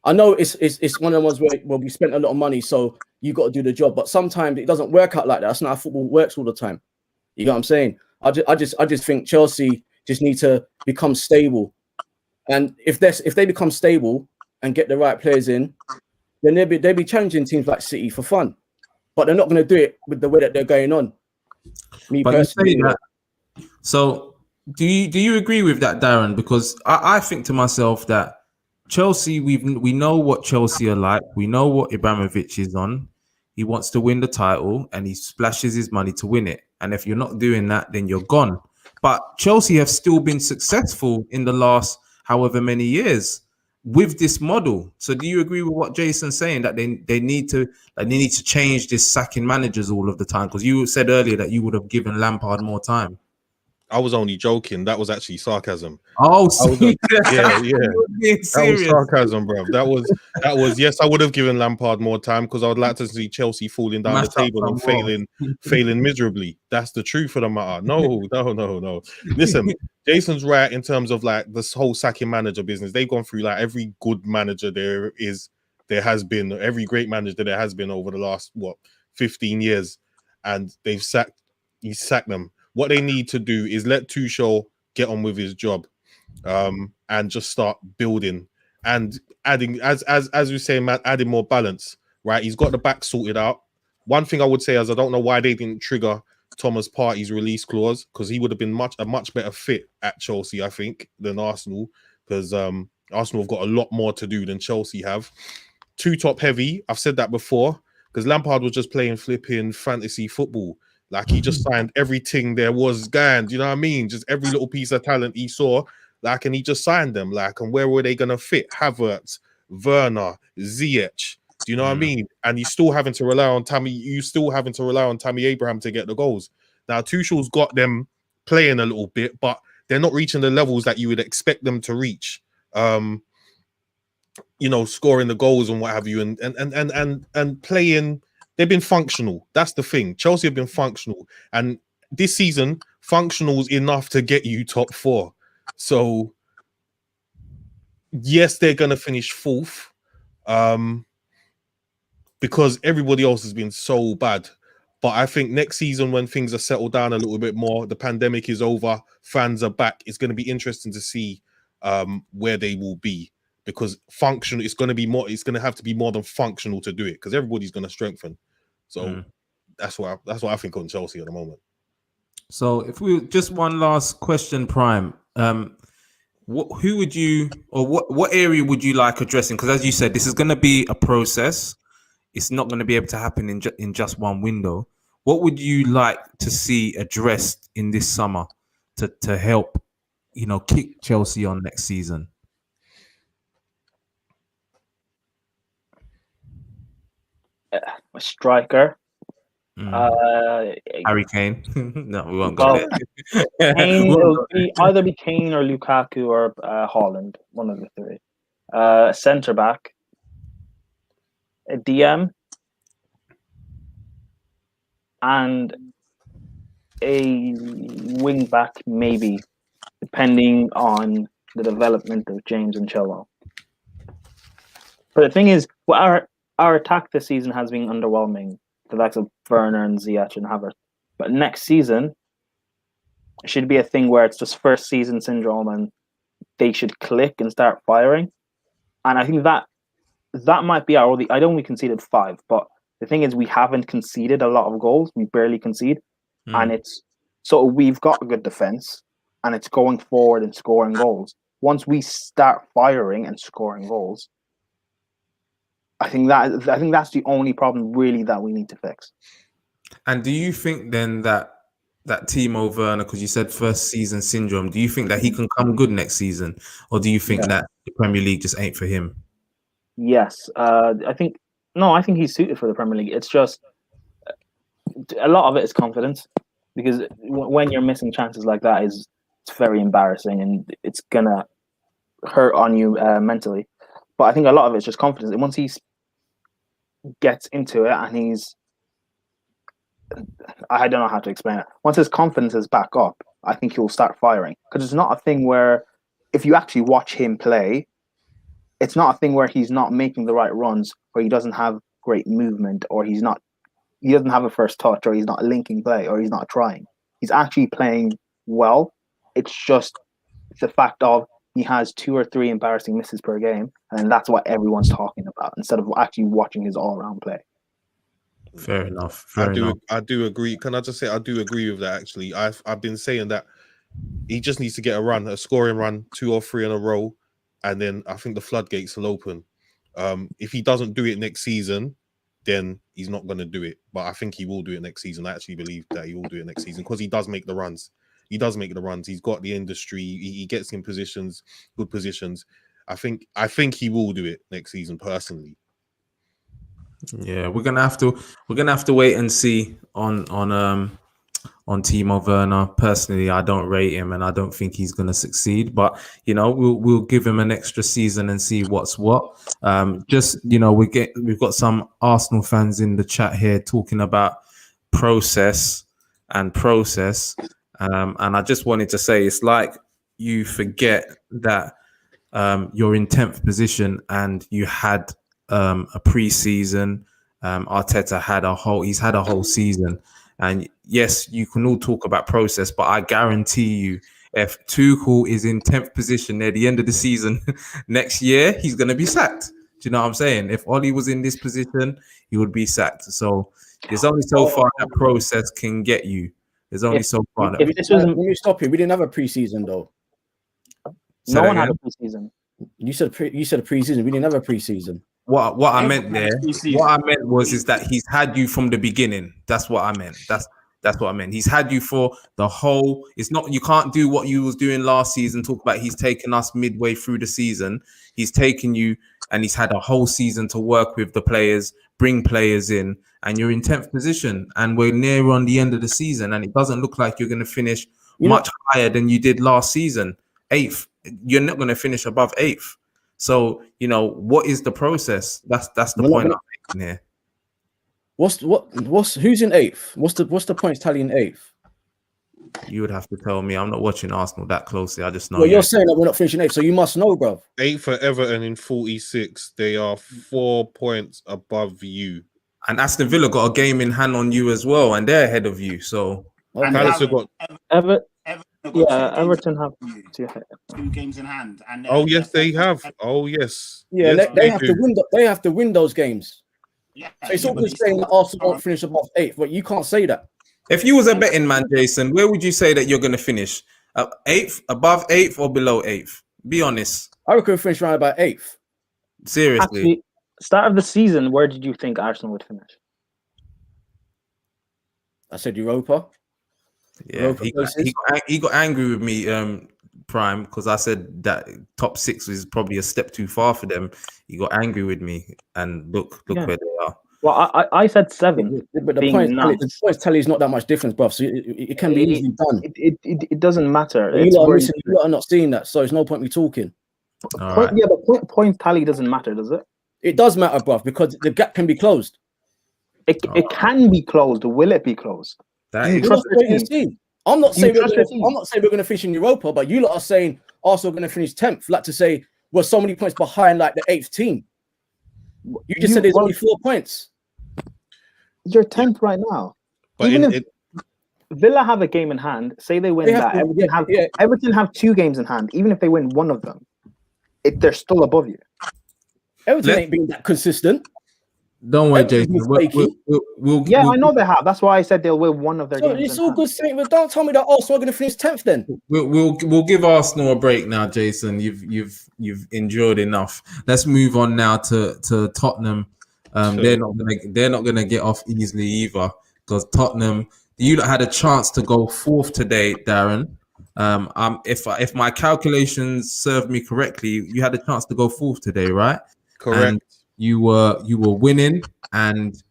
[SPEAKER 4] I know it's one of the ones where we spent a lot of money, so you got to do the job. But sometimes it doesn't work out like that. That's not how football works all the time. You know what I'm saying? I just think Chelsea just need to become stable, and if they become stable and get the right players in, then they'll be challenging teams like City for fun. But they're not going to do it with the way that they're going on. Me
[SPEAKER 1] But
[SPEAKER 4] personally.
[SPEAKER 1] you say that. So do you agree with that, Darren? Because I think to myself that Chelsea, we know what Chelsea are like. We know what Ibrahimovic is on. He wants to win the title and he splashes his money to win it. And if you're not doing that, then you're gone. But Chelsea have still been successful in the last however many years with this model. So do you agree with what Jason's saying, that they need to change this sacking managers all of the time? Because you said earlier that you would have given Lampard more time.
[SPEAKER 3] I was only joking. That was actually sarcasm.
[SPEAKER 1] Oh,
[SPEAKER 3] yeah.
[SPEAKER 1] That
[SPEAKER 3] was sarcasm, bro. That was yes. I would have given Lampard more time because I would like to see Chelsea falling down the table and failing miserably. That's the truth of the matter. No. Listen, Jason's right in terms of like this whole sacking manager business. They've gone through like every good manager there has been, every great manager there has been over the last 15 years, and he sacked them. What they need to do is let Tuchel get on with his job, and just start building and adding, as we say, man, adding more balance. Right, he's got the back sorted out. One thing I would say is I don't know why they didn't trigger Thomas Partey's release clause, because he would have been a much better fit at Chelsea, I think, than Arsenal, because Arsenal have got a lot more to do than Chelsea have. Too top heavy. I've said that before, because Lampard was just playing flipping fantasy football. Like, he just signed everything there was going. Do you know what I mean? Just every little piece of talent he saw, like, and he just signed them. Like, and where were they going to fit? Havertz, Werner, Ziyech. Do you know what I mean? And you're still having to rely on Tammy Abraham to get the goals. Now, Tuchel's got them playing a little bit, but they're not reaching the levels that you would expect them to reach. Scoring the goals and what have you, and playing. They've been functional. That's the thing. Chelsea have been functional. And this season, functional is enough to get you top 4. So, yes, they're going to finish 4th, because everybody else has been so bad. But I think next season, when things are settled down a little bit more, the pandemic is over, fans are back, it's going to be interesting to see where they will be. Because functional, it's going to have to be more than functional to do it, because everybody's going to strengthen. So that's what I think on Chelsea at the moment.
[SPEAKER 1] So if we just one last question, Prime, what area would you like addressing? Because as you said, this is going to be a process. It's not going to be able to happen in just one window. What would you like to see addressed in this summer to help, kick Chelsea on next season?
[SPEAKER 2] A striker.
[SPEAKER 1] Harry Kane. No, we won't go there.
[SPEAKER 2] Kane, it'll either be Kane or Lukaku or Haaland, one of the three. A centre back, a DM, and a wing back, maybe, depending on the development of James and Chilwell. But the thing is, our attack this season has been underwhelming. The likes of Werner and Ziyech and Havertz. But next season, it should be a thing where it's just first season syndrome and they should click and start firing. And I think that might be I know we conceded 5, but the thing is we haven't conceded a lot of goals. We barely concede. And we've got a good defense and it's going forward and scoring goals. Once we start firing and scoring goals, I think that's the only problem really that we need to fix.
[SPEAKER 1] And do you think then that Timo Werner, because you said first season syndrome, do you think that he can come good next season, or do you think that the Premier League just ain't for him?
[SPEAKER 2] Yes, I think he's suited for the Premier League. It's just a lot of it is confidence, because when you're missing chances like that, it's very embarrassing and it's gonna hurt on you mentally. But I think a lot of it's just confidence. And once he gets into it and he's I don't know how to explain it. Once his confidence is back up, I think he'll start firing. Because it's not a thing where, if you actually watch him play, it's not a thing where he's not making the right runs, or he doesn't have great movement, or he doesn't have a first touch, or he's not linking play, or he's not trying. He's actually playing well. It's just the fact of he has 2 or 3 embarrassing misses per game, and that's what everyone's talking about instead of actually watching his all-around play.
[SPEAKER 1] Fair enough.
[SPEAKER 3] I do agree. Can I just say I do agree with that? Actually, I've been saying that he just needs to get a scoring run, 2 or 3 in a row, and then I think the floodgates will open. If he doesn't do it next season, then he's not going to do it. But I think he will do it next season. I actually believe that he will do it next season because he does make the runs. He does make the runs. He's got the industry. He gets in positions, good positions. I think he will do it next season. Personally,
[SPEAKER 1] yeah, we're gonna have to wait and see on Timo Werner. Personally, I don't rate him, and I don't think he's gonna succeed. But we'll give him an extra season and see what's what. We've got some Arsenal fans in the chat here talking about process. And I just wanted to say, it's like you forget that you're in 10th position and you had a pre-season. Arteta he's had a whole season. And yes, you can all talk about process, but I guarantee you, if Tuchel is in 10th position near the end of the season next year, he's going to be sacked. Do you know what I'm saying? If Oli was in this position, he would be sacked. So there's only so far that process can get you. There's only so far.
[SPEAKER 4] Let me stop you. We didn't have a preseason though.
[SPEAKER 2] No one had a preseason.
[SPEAKER 4] You said a preseason. We didn't have a preseason.
[SPEAKER 1] What I meant is that he's had you from the beginning. That's what I meant. That's what I meant. He's had you for the whole. It's not, you can't do what you was doing last season. Talk about he's taken us midway through the season. He's taken you and he's had a whole season to work with the players, bring players in, and you're in 10th position. And we're near on the end of the season, and it doesn't look like you're going to finish much higher than you did last season. 8th. You're not going to finish above 8th. So, what is the process? That's the point I'm making here.
[SPEAKER 4] Who's in 8th? What's the points tally in 8th?
[SPEAKER 1] You would have to tell me. I'm not watching Arsenal that closely. I just know.
[SPEAKER 4] Well, you're saying that we're not finishing 8th, so you must know, bro.
[SPEAKER 3] 8th for Everton in 46. They are 4 points above you.
[SPEAKER 1] And Aston Villa got a game in hand on you as well, and they're ahead of you. So
[SPEAKER 3] Palace have got
[SPEAKER 2] Everton have
[SPEAKER 5] 2 games in hand. And
[SPEAKER 3] yes, they have. Oh yes.
[SPEAKER 4] Yeah,
[SPEAKER 3] yes,
[SPEAKER 4] they have to win. They have to win those games.
[SPEAKER 5] Yeah,
[SPEAKER 4] so it's all good saying that Arsenal won't finish above 8th, but you can't say that.
[SPEAKER 1] If you was a betting man, Jason, where would you say that you're going to finish? 8th, above 8th, or below 8th? Be honest.
[SPEAKER 4] I reckon we'll finish around about 8th.
[SPEAKER 1] Seriously.
[SPEAKER 2] Actually, start of the season, where did you think Arsenal would finish?
[SPEAKER 4] I said Europa.
[SPEAKER 1] Yeah, he got angry with me, Prime, because I said that top 6 is probably a step too far for them. He got angry with me, and look where they are.
[SPEAKER 2] Well, I said 7,
[SPEAKER 4] but the points tally is not that much difference, bro. So it can be easily done.
[SPEAKER 2] It doesn't matter.
[SPEAKER 4] You lot are not seeing that, so it's no point me talking.
[SPEAKER 2] The point tally doesn't matter, does it?
[SPEAKER 4] It does matter, bro, because the gap can be closed.
[SPEAKER 2] It can be closed. Will it be closed?
[SPEAKER 1] I'm
[SPEAKER 4] not saying we're going to finish in Europa, but you lot are saying Arsenal going to finish 10th. Like to say we're so many points behind, like the 8th team. You just said there's only 4 points.
[SPEAKER 2] You're 10th right now.
[SPEAKER 3] But
[SPEAKER 2] even if Villa have a game in hand, say they win Everton have 2 games in hand. Even if they win one of them, they're still above you.
[SPEAKER 4] Everton ain't being that consistent.
[SPEAKER 1] Don't worry, Jason.
[SPEAKER 2] I know they have. That's why I said they'll win one of their games.
[SPEAKER 4] It's all good saying, but don't tell me that Arsenal are going to finish 10th. Then
[SPEAKER 1] we'll give Arsenal a break now, Jason. You've endured enough. Let's move on now to Tottenham. They're not gonna get off easily either, because Tottenham. You had a chance to go 4th today, Darren. If my calculations serve me correctly, you had a chance to go 4th today, right?
[SPEAKER 3] Correct.
[SPEAKER 1] And you were winning, and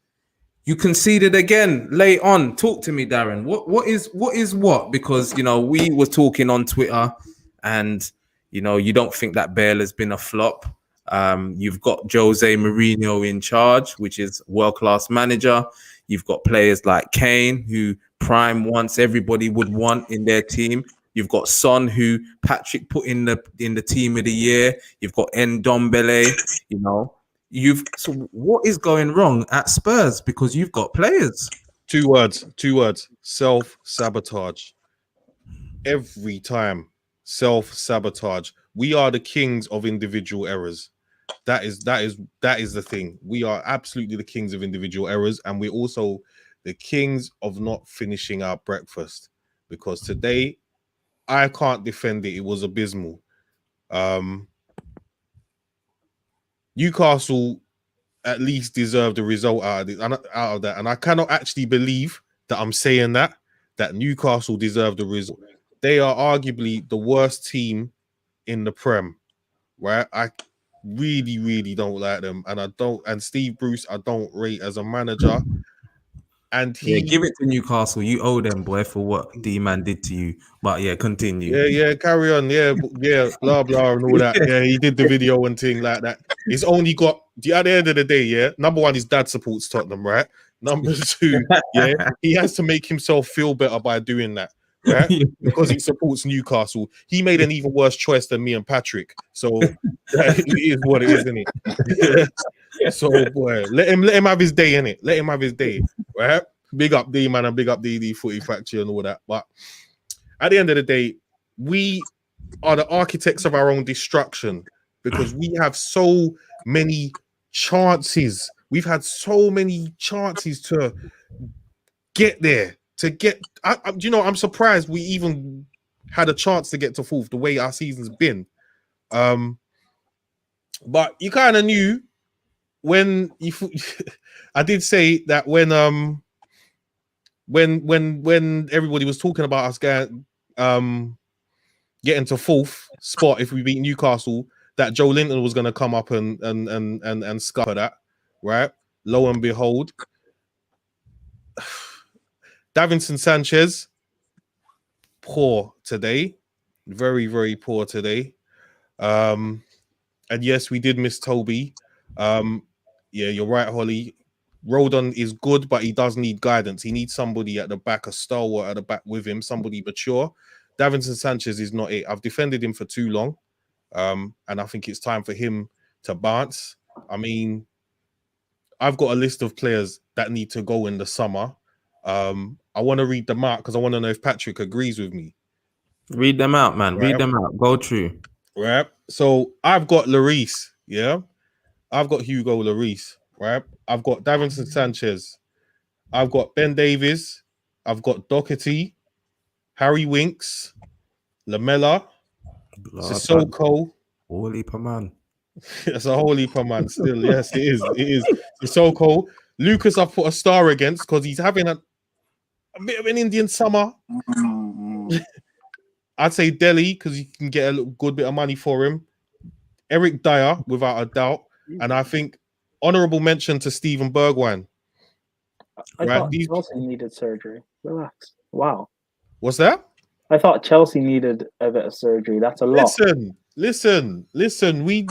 [SPEAKER 1] you conceded again late on. Talk to me, Darren. What is what? Because we were talking on Twitter, and you don't think that Bale has been a flop. You've got Jose Mourinho in charge, which is world-class manager. You've got players like Kane, who Prime wants, everybody would want in their team. You've got Son, who Patrick put in the team of the year. You've got Ndombele. You know, so what is going wrong at Spurs? Because you've got players.
[SPEAKER 3] Two words. Self-sabotage. Every time, self-sabotage. We are the kings of individual errors. That is the thing. We are absolutely the kings of individual errors, and we're also the kings of not finishing our breakfast. Because today, I can't defend it. It was abysmal. Newcastle at least deserved a result out of that, and I cannot actually believe that I'm saying that Newcastle deserved the result. They are arguably the worst team in the Prem, right? I really don't like them, and Steve Bruce I don't rate as a manager. And
[SPEAKER 1] give it to Newcastle. You owe them, boy, for what D-Man did to you. But yeah, continue.
[SPEAKER 3] Yeah, carry on. Yeah, blah blah and all that. Yeah, he did the video and thing like that. He's only got at the end of the day, yeah. Number one, his dad supports Tottenham, right? Number two, yeah, he has to make himself feel better by doing that, right? Because he supports Newcastle. He made an even worse choice than me and Patrick. So it is what it is, isn't it? So boy, let him have his day, innit? Let him have his day, right? Big up D man and big up DD Footy Factory and all that. But at the end of the day, we are the architects of our own destruction because we have so many chances. We've had so many chances to get there. I'm surprised we even had a chance to get to fourth the way our season's been. But you kind of knew when I did say that when everybody was talking about us getting to fourth spot if we beat Newcastle, that Joe Linton was going to come up and scupper that, right? Lo and behold, Davinson Sanchez, poor today, very, very poor today. And yes, we did miss Toby. Yeah, you're right, Holly. Rodon is good, but he does need guidance. He needs somebody at the back, a stalwart at the back with him, somebody mature. Davinson Sanchez is not it. I've defended him for too long, and I think it's time for him to bounce. I mean, I've got a list of players that need to go in the summer. I want to read them out because I want to know if Patrick agrees with me.
[SPEAKER 1] Read them out, man.
[SPEAKER 3] Right.
[SPEAKER 1] Read them out. Go through.
[SPEAKER 3] Right. So I've got Lloris, yeah. I've got Hugo Lloris, right? I've got Davinson Sanchez. I've got Ben Davies. I've got Doherty, Harry Winks, Lamella, Sissoko.
[SPEAKER 1] Holy man.
[SPEAKER 3] It's a whole heap of man still. Yes, it is. It is. Sissoko. Lucas, I've put a star against because he's having a bit of an Indian summer. I'd say Delhi because you can get a good bit of money for him. Eric Dyer, without a doubt. And I think honorable mention to Steven Bergwijn.
[SPEAKER 2] I thought Chelsea needed surgery. Relax. Wow.
[SPEAKER 3] What's that?
[SPEAKER 2] I thought Chelsea needed a bit of surgery. That's a lot.
[SPEAKER 3] Listen. We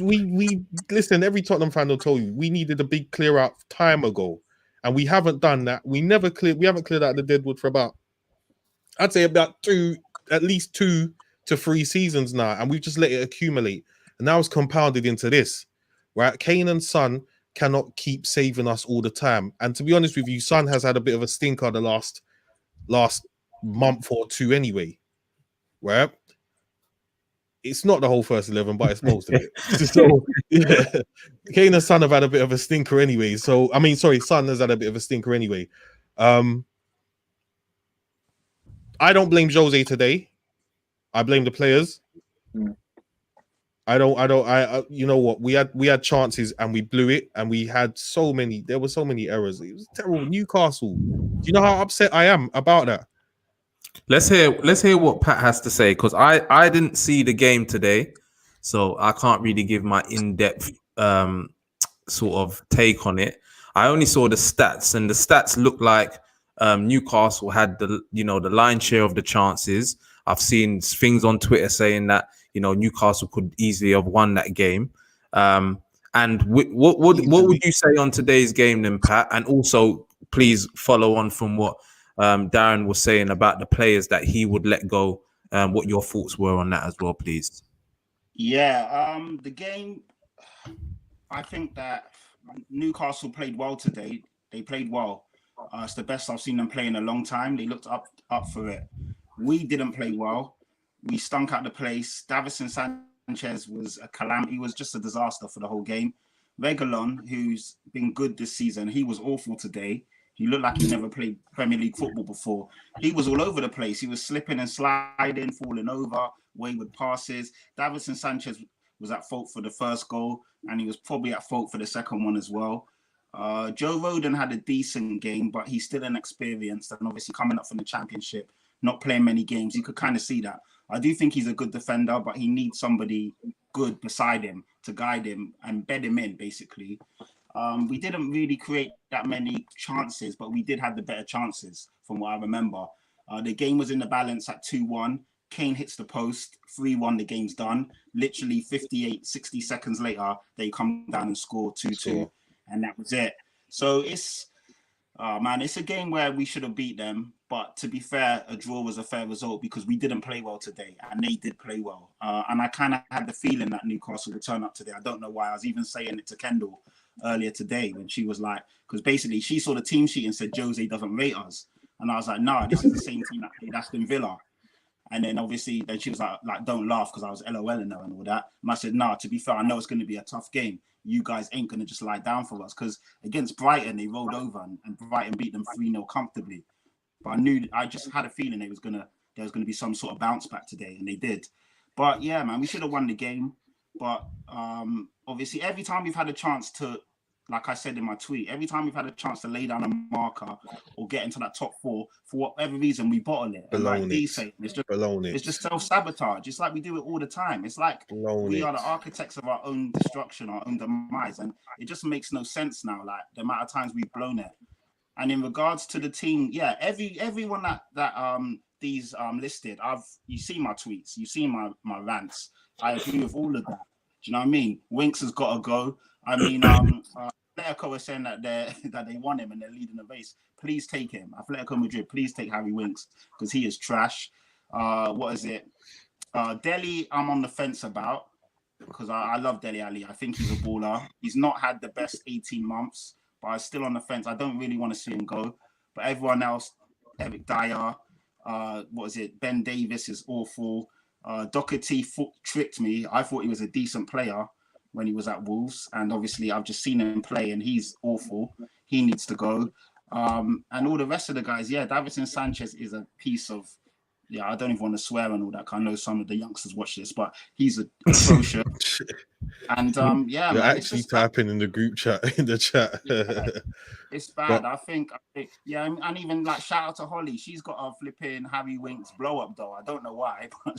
[SPEAKER 3] listen. Every Tottenham fan will tell you we needed a big clear out time ago, and we haven't done that. We haven't cleared out the deadwood for about, I'd say about at least 2 to 3 seasons now, and we've just let it accumulate, and now it's compounded into this. Right, Kane and Son cannot keep saving us all the time. And to be honest with you, Son has had a bit of a stinker the last month or two anyway. Right? It's not the whole first 11, but it's most of it. So yeah, Kane and Son have had a bit of a stinker anyway. So Son has had a bit of a stinker anyway. I don't blame Jose today. I blame the players. You know what? We had chances and we blew it, and we had there were so many errors. It was terrible. Newcastle. Do you know how upset I am about that?
[SPEAKER 1] Let's hear what Pat has to say, because I didn't see the game today, so I can't really give my in-depth sort of take on it. I only saw the stats, and the stats look like Newcastle had the lion's share of the chances. I've seen things on Twitter saying that Newcastle could easily have won that game. And what would you say on today's game then, Pat? And also, please follow on from what Darren was saying about the players that he would let go. What your thoughts were on that as well, please.
[SPEAKER 5] Yeah, the game, I think that Newcastle played well today. They played well. It's the best I've seen them play in a long time. They looked up for it. We didn't play well. We stunk out the place. Davison Sanchez was a calamity. He was just a disaster for the whole game. Reguilon, who's been good this season, he was awful today. He looked like he never played Premier League football before. He was all over the place. He was slipping and sliding, falling over, wayward passes. Davison Sanchez was at fault for the first goal, and he was probably at fault for the second one as well. Joe Rodon had a decent game, but he's still inexperienced, and obviously coming up from the Championship, not playing many games, you could kind of see that. I do think he's a good defender, but he needs somebody good beside him to guide him and bed him in, basically. We didn't really create that many chances, but we did have the better chances from what I remember. The game was in the balance at 2-1. Kane hits the post, 3-1, the game's done. Literally 58, 60 seconds later, they come down and score 2-2, and that was it. So it's a game where we should have beat them. But to be fair, a draw was a fair result because we didn't play well today, and they did play well. And I kind of had the feeling that Newcastle would turn up today. I don't know why. I was even saying it to Kendall earlier today when she was like, because basically she saw the team sheet and said Jose doesn't rate us, and I was like, no, this is the same team that played Aston Villa. And then obviously then she was like don't laugh, because I was LOLing her and all that. And I said, no, to be fair, I know it's going to be a tough game. You guys ain't going to just lie down for us, because against Brighton they rolled over and Brighton beat them 3-0 comfortably. But I just had a feeling there was gonna be some sort of bounce back today, and they did. But yeah, man, we should have won the game. But obviously, every time we've had a chance to, like I said in my tweet, every time we've had a chance to lay down a marker or get into that top four, for whatever reason, we bottle it. And like Dee saying, it's just self-sabotage. It's like we do it all the time. It's like we are the architects of our own destruction, our own demise, and it just makes no sense now. Like the amount of times we've blown it. And in regards to the team, yeah, everyone that these listed, you see my tweets, you see my rants. I agree with all of that. Do you know what I mean? Winks has got to go. I mean, Atletico is saying that they want him and they're leading the race. Please take him. Atletico Madrid, please take Harry Winks, because he is trash. What is it? Dele, I'm on the fence about, because I love Dele Ali. I think he's a baller. He's not had the best 18 months. But I'm still on the fence. I don't really want to see him go. But everyone else, Eric Dyer, Ben Davis is awful. Doherty tricked me. I thought he was a decent player when he was at Wolves. And obviously, I've just seen him play, and he's awful. He needs to go. And all the rest of the guys, yeah, Davison Sanchez is a piece of, I don't even want to swear and all that. I know some of the youngsters watch this, but he's atrocious. And yeah,
[SPEAKER 3] you're
[SPEAKER 5] man,
[SPEAKER 3] actually typing in the group chat, in the chat.
[SPEAKER 5] It's bad. I think, yeah, and even like shout out to Holly. She's got a flipping Harry Winks blow up though. I don't know why, but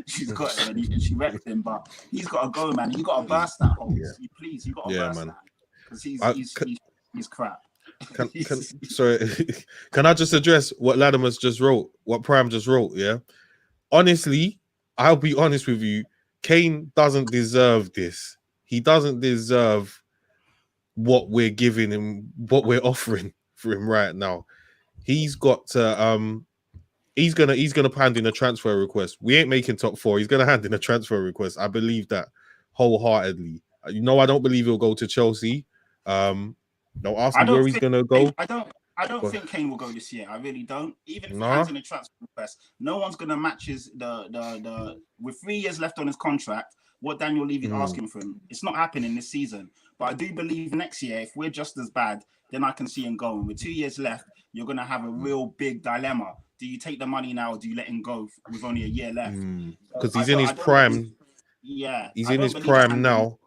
[SPEAKER 5] she's got him and she wrecked him. But he's got to go, man. You got to burst that hole. Yeah. You got to burst that, because he's crap.
[SPEAKER 3] Sorry, can I just address what Latimer's just wrote, what Prime just wrote? Yeah, honestly, I'll be honest with you. Kane doesn't deserve this. He doesn't deserve what we're giving him, what we're offering for him right now. He's got to he's gonna hand in a transfer request. We ain't making top four. He's gonna hand in a transfer request. I believe that wholeheartedly. I don't believe he'll go to Chelsea. Don't ask me where he's gonna go.
[SPEAKER 5] I don't think Kane will go this year. I really don't. Even if he hands in a transfer request, no one's gonna match his the with 3 years left on his contract. What Daniel Levy's asking for him, it's not happening this season. But I do believe next year, if we're just as bad, then I can see him going. With 2 years left, you're gonna have a real big dilemma. Do you take the money now, or do you let him go with only a year left?
[SPEAKER 3] Because he's in his prime. He's in his prime now.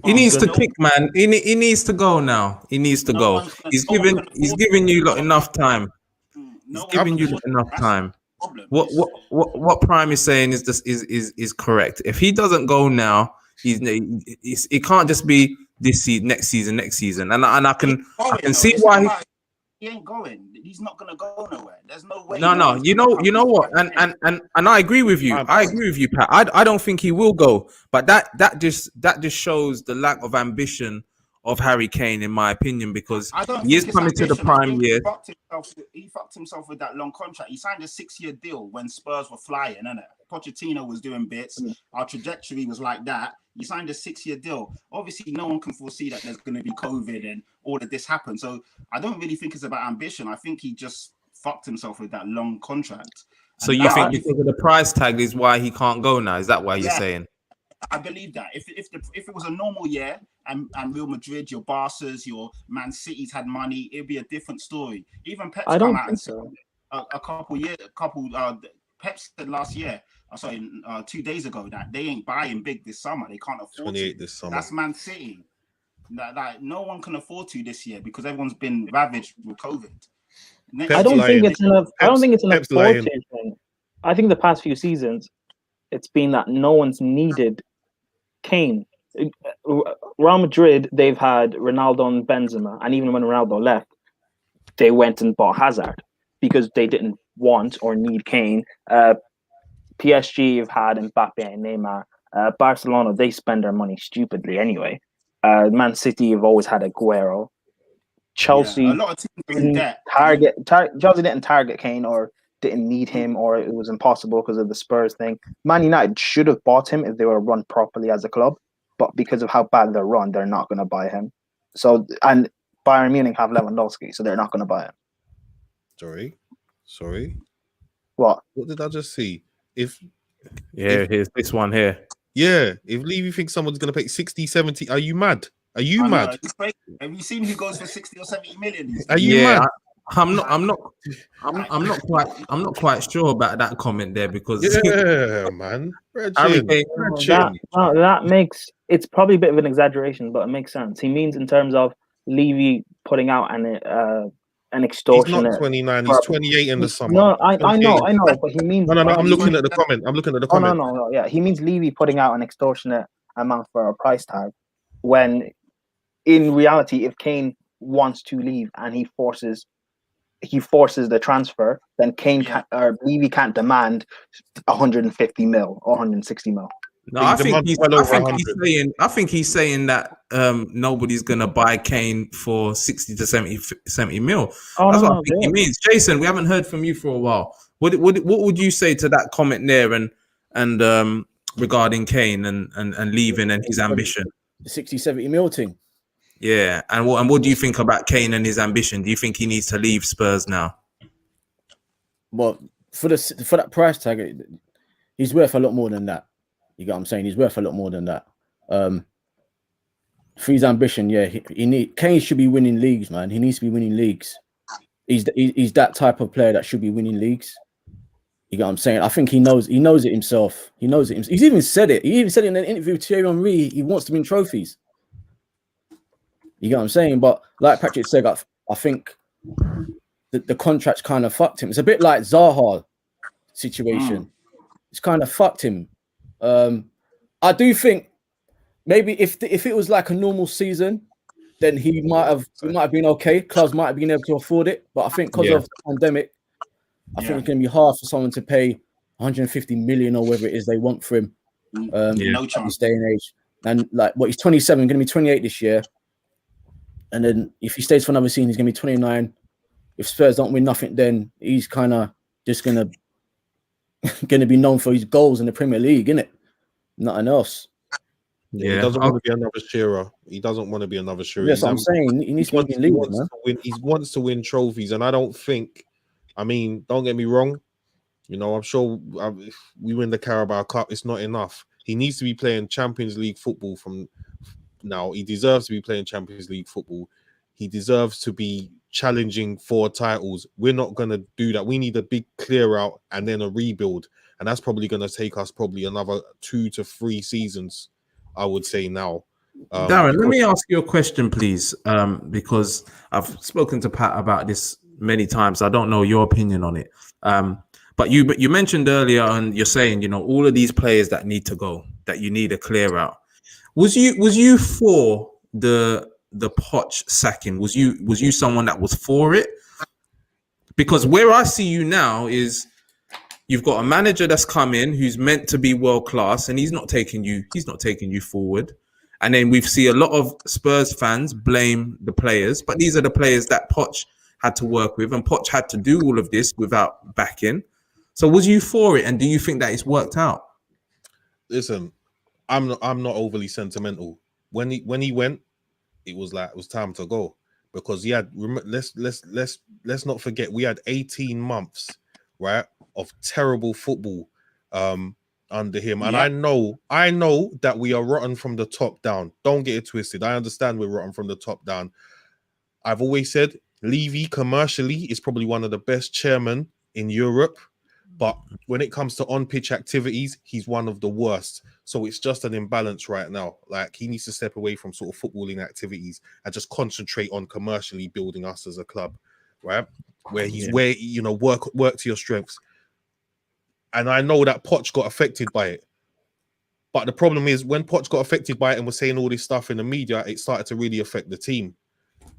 [SPEAKER 1] He needs to kick, man. He needs to go now. He needs to go. He's giving you enough time. He's giving you enough time. What Prime is saying is correct. If he doesn't go now, it can't just be this season, next season. And I can see why
[SPEAKER 5] he ain't going. He's not gonna go nowhere. There's no way.
[SPEAKER 1] No. You know what? And I agree with you. I agree with you, Pat. I don't think he will go. But that just shows the lack of ambition of Harry Kane, in my opinion, because he is coming to the prime year.
[SPEAKER 5] He fucked himself with that long contract. He signed a 6-year deal when Spurs were flying, innit? Pochettino was doing bits. Our trajectory was like that. You signed a 6-year deal. Obviously, no one can foresee that there's going to be COVID and all of this happen. So I don't really think it's about ambition. I think he just fucked himself with that long contract.
[SPEAKER 1] So you think because of the price tag is why he can't go now? Is that why you're saying?
[SPEAKER 5] I believe that if it was a normal year and Real Madrid, your Barca's, your Man City's had money, it'd be a different story. Even Pep's come out and said Pep said last year, 2 days ago, that they ain't buying big this summer. They can't afford
[SPEAKER 3] 28
[SPEAKER 5] to.
[SPEAKER 3] this summer.
[SPEAKER 5] That's Man City. That no one can afford to this year because everyone's been ravaged with COVID.
[SPEAKER 6] I don't think it's an afforded thing. I think the past few seasons, it's been that no one's needed Kane. Real Madrid, they've had Ronaldo and Benzema, and even when Ronaldo left, they went and bought Hazard because they didn't want or need Kane. PSG have had Mbappe and Neymar. Barcelona, they spend their money stupidly anyway. Man City have always had Aguero. Chelsea,
[SPEAKER 5] a lot of teams are in debt.
[SPEAKER 6] Chelsea didn't target Kane or didn't need him, or it was impossible because of the Spurs thing. Man United should have bought him if they were run properly as a club, but because of how bad they're run, they're not going to buy him. So, and Bayern Munich have Lewandowski, so they're not going to buy him.
[SPEAKER 3] Sorry.
[SPEAKER 6] What
[SPEAKER 3] did I just see?
[SPEAKER 1] Here's this one here.
[SPEAKER 3] Yeah, if Levy thinks someone's going to pay 60, 70, are you mad? Are you mad?
[SPEAKER 5] Have you seen who goes for 60 or 70 million?
[SPEAKER 3] Are you mad?
[SPEAKER 1] I'm not quite sure about that comment there because
[SPEAKER 3] man,
[SPEAKER 6] that makes it's probably a bit of an exaggeration, but it makes sense. He means in terms of Levy putting out an extortionate.
[SPEAKER 3] He's not 29. He's 28 in the summer.
[SPEAKER 6] No, I know, but he means.
[SPEAKER 3] No. I'm looking at the comment.
[SPEAKER 6] No. Yeah, he means Levy putting out an extortionate amount for a price tag, when in reality, if Kane wants to leave and he forces the transfer, then Levy can't demand 150 mil or 160 mil.
[SPEAKER 1] No, I think he's saying that nobody's gonna buy Kane for 60 to 70 mil. That's what I think he means. Jason, we haven't heard from you for a while. What would you say to that comment there and regarding Kane and leaving and his ambition?
[SPEAKER 4] 60, 70 mil thing.
[SPEAKER 1] Yeah, and what do you think about Kane and his ambition? Do you think he needs to leave Spurs now?
[SPEAKER 4] Well, for that price tag, he's worth a lot more than that. You get what I'm saying? He's worth a lot more than that. For his ambition, Kane should be winning leagues, man. He needs to be winning leagues. He's that type of player that should be winning leagues. You get what I'm saying? I think he knows it himself. He's even said it. He even said it in an interview with Thierry Henry. He wants to win trophies. You get what I'm saying? But like Patrick said, I think the contract's kind of fucked him. It's a bit like Zaha situation. It's kind of fucked him. I do think maybe if it was like a normal season, then he might have been okay. Clubs might have been able to afford it. But I think because of the pandemic, I think it's going to be hard for someone to pay 150 million or whatever it is they want for him.
[SPEAKER 5] No chance.
[SPEAKER 4] At this day and age. And like, he's 27, going to be 28 this year. And then if he stays for another season, he's going to be 29. If Spurs don't win nothing, then he's kind of just going to be known for his goals in the Premier League, innit? Nothing else.
[SPEAKER 3] Yeah, he doesn't want to be another Shearer.
[SPEAKER 4] That's what I'm saying. He needs to be in league, man.
[SPEAKER 3] He wants to win trophies, and I don't think. I mean, don't get me wrong. You know, I'm sure if we win the Carabao Cup, it's not enough. He needs to be playing Champions League football from now. He deserves to be playing Champions League football. He deserves to be challenging for titles. We're not going to do that. We need a big clear out and then a rebuild. And that's probably going to take us another 2 to 3 seasons, I would say now.
[SPEAKER 1] Darren, let me ask you a question, please, because I've spoken to Pat about this many times. I don't know your opinion on it. But you mentioned earlier, and you're saying, you know, all of these players that need to go, that you need a clear out. Was you for the Poch sacking? Was you someone that was for it, Because where I see you now is you've got a manager that's come in who's meant to be world class, and he's not taking you forward. And then we see a lot of Spurs fans blame the players, but these are the players that Poch had to work with, and Poch had to do all of this without backing. So was you for it, and do you think that it's worked out?
[SPEAKER 3] Listen, I'm not overly sentimental. When he went, it was time to go, because he had, let's not forget, we had 18 months, right, of terrible football under him. And I know that we are rotten from the top down. Don't get it twisted. I understand we're rotten from the top down. I've always said Levy commercially is probably one of the best chairmen in Europe, but when it comes to on-pitch activities, he's one of the worst. So it's just an imbalance right now. Like, he needs to step away from sort of footballing activities and just concentrate on commercially building us as a club, right? Where work to your strengths. And I know that Poch got affected by it. But the problem is, when Poch got affected by it and was saying all this stuff in the media, it started to really affect the team,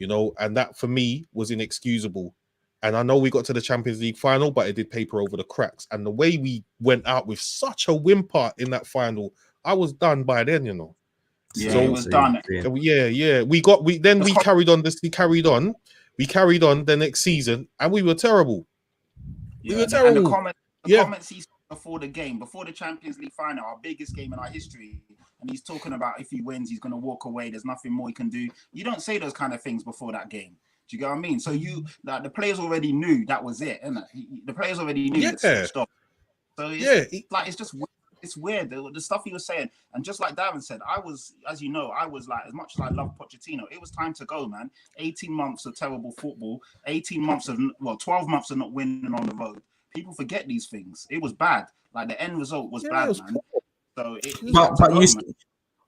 [SPEAKER 3] and that for me was inexcusable. And I know we got to the Champions League final, but it did paper over the cracks. And the way we went out with such a whimper in that final, I was done by then,
[SPEAKER 5] Yeah,
[SPEAKER 3] so
[SPEAKER 5] it was done.
[SPEAKER 3] Yeah. We carried on the next season, and we were terrible.
[SPEAKER 5] Yeah,
[SPEAKER 3] we were terrible.
[SPEAKER 5] And the comments he said before the game, before the Champions League final, our biggest game in our history, and he's talking about if he wins, he's going to walk away. There's nothing more he can do. You don't say those kind of things before that game. Do you get what I mean? So the players already knew that was it, isn't it? The players already knew it switched off. So it's just it's weird the stuff he was saying. And just like Darren said, I was like, as much as I love Pochettino, it was time to go, man. 18 months of terrible football, 12 months of not winning on the road. People forget these things. It was bad. Like, the end result was bad, man. So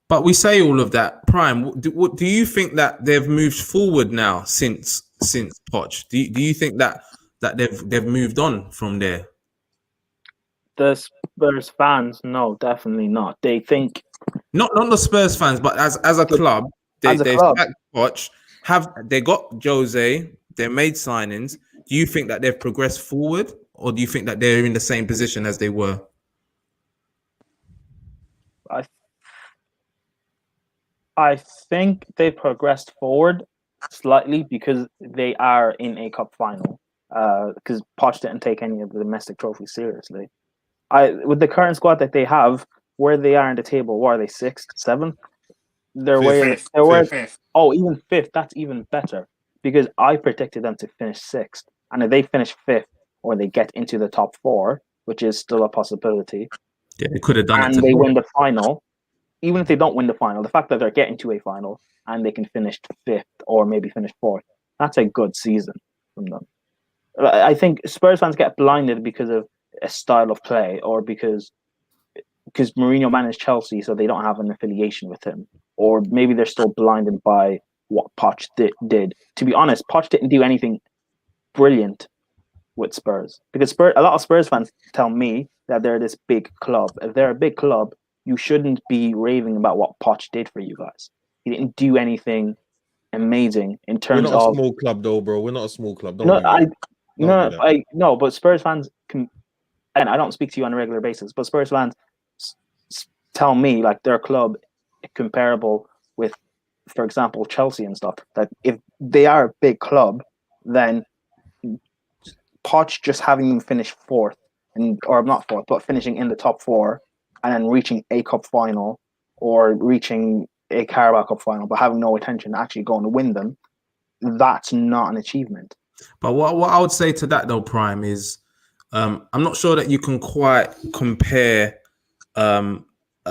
[SPEAKER 1] But we say all of that, Prime. Do you think that they've moved forward now since Poch? Do you think that they've moved on from there?
[SPEAKER 6] The Spurs fans, no, definitely not. They think
[SPEAKER 1] not the Spurs fans, but as a club, they've backed Poch. They got Jose? They made signings. Do you think that they've progressed forward, or do you think that they're in the same position as they were?
[SPEAKER 6] I think they progressed forward slightly because they are in a cup final. Because Poch didn't take any of the domestic trophies seriously. With the current squad that they have, where they are in the table, what are they, 6th, 7th? Fifth. Oh, even 5th. That's even better, because I predicted them to finish 6th, and if they finish 5th or they get into the top 4, which is still a possibility,
[SPEAKER 1] they could have done
[SPEAKER 6] and they win the final. Even if they don't win the final, the fact that they're getting to a final and they can finish 5th or maybe finish 4th, that's a good season from them. I think Spurs fans get blinded because of a style of play, or because Mourinho managed Chelsea, so they don't have an affiliation with him. Or maybe they're still blinded by what Poch did. To be honest, Poch didn't do anything brilliant with Spurs. Because a lot of Spurs fans tell me that they're this big club. If they're a big club, you shouldn't be raving about what Poch did for you guys. He didn't do anything amazing in terms of...
[SPEAKER 3] We're not a small club, though, bro. We're not a small club.
[SPEAKER 6] But Spurs fans can... And I don't speak to you on a regular basis, but Spurs fans tell me, like, their club comparable with, for example, Chelsea and stuff, that if they are a big club, then Poch just having them finish 4th, or not 4th, but finishing in the top 4, and then reaching a cup final or reaching a Carabao Cup final, but having no attention, actually going to win them, that's not an achievement.
[SPEAKER 1] But what I would say to that, though, Prime, is I'm not sure that you can quite compare a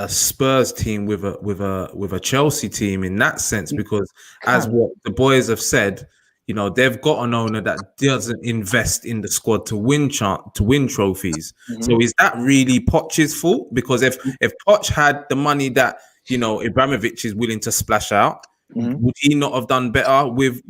[SPEAKER 1] Spurs team with a Chelsea team in that sense, because as what the boys have said, they've got an owner that doesn't invest in the squad to win trophies. Mm-hmm. So is that really Poch's fault? Because if Poch had the money that Abramovich is willing to splash out, would he not have done better with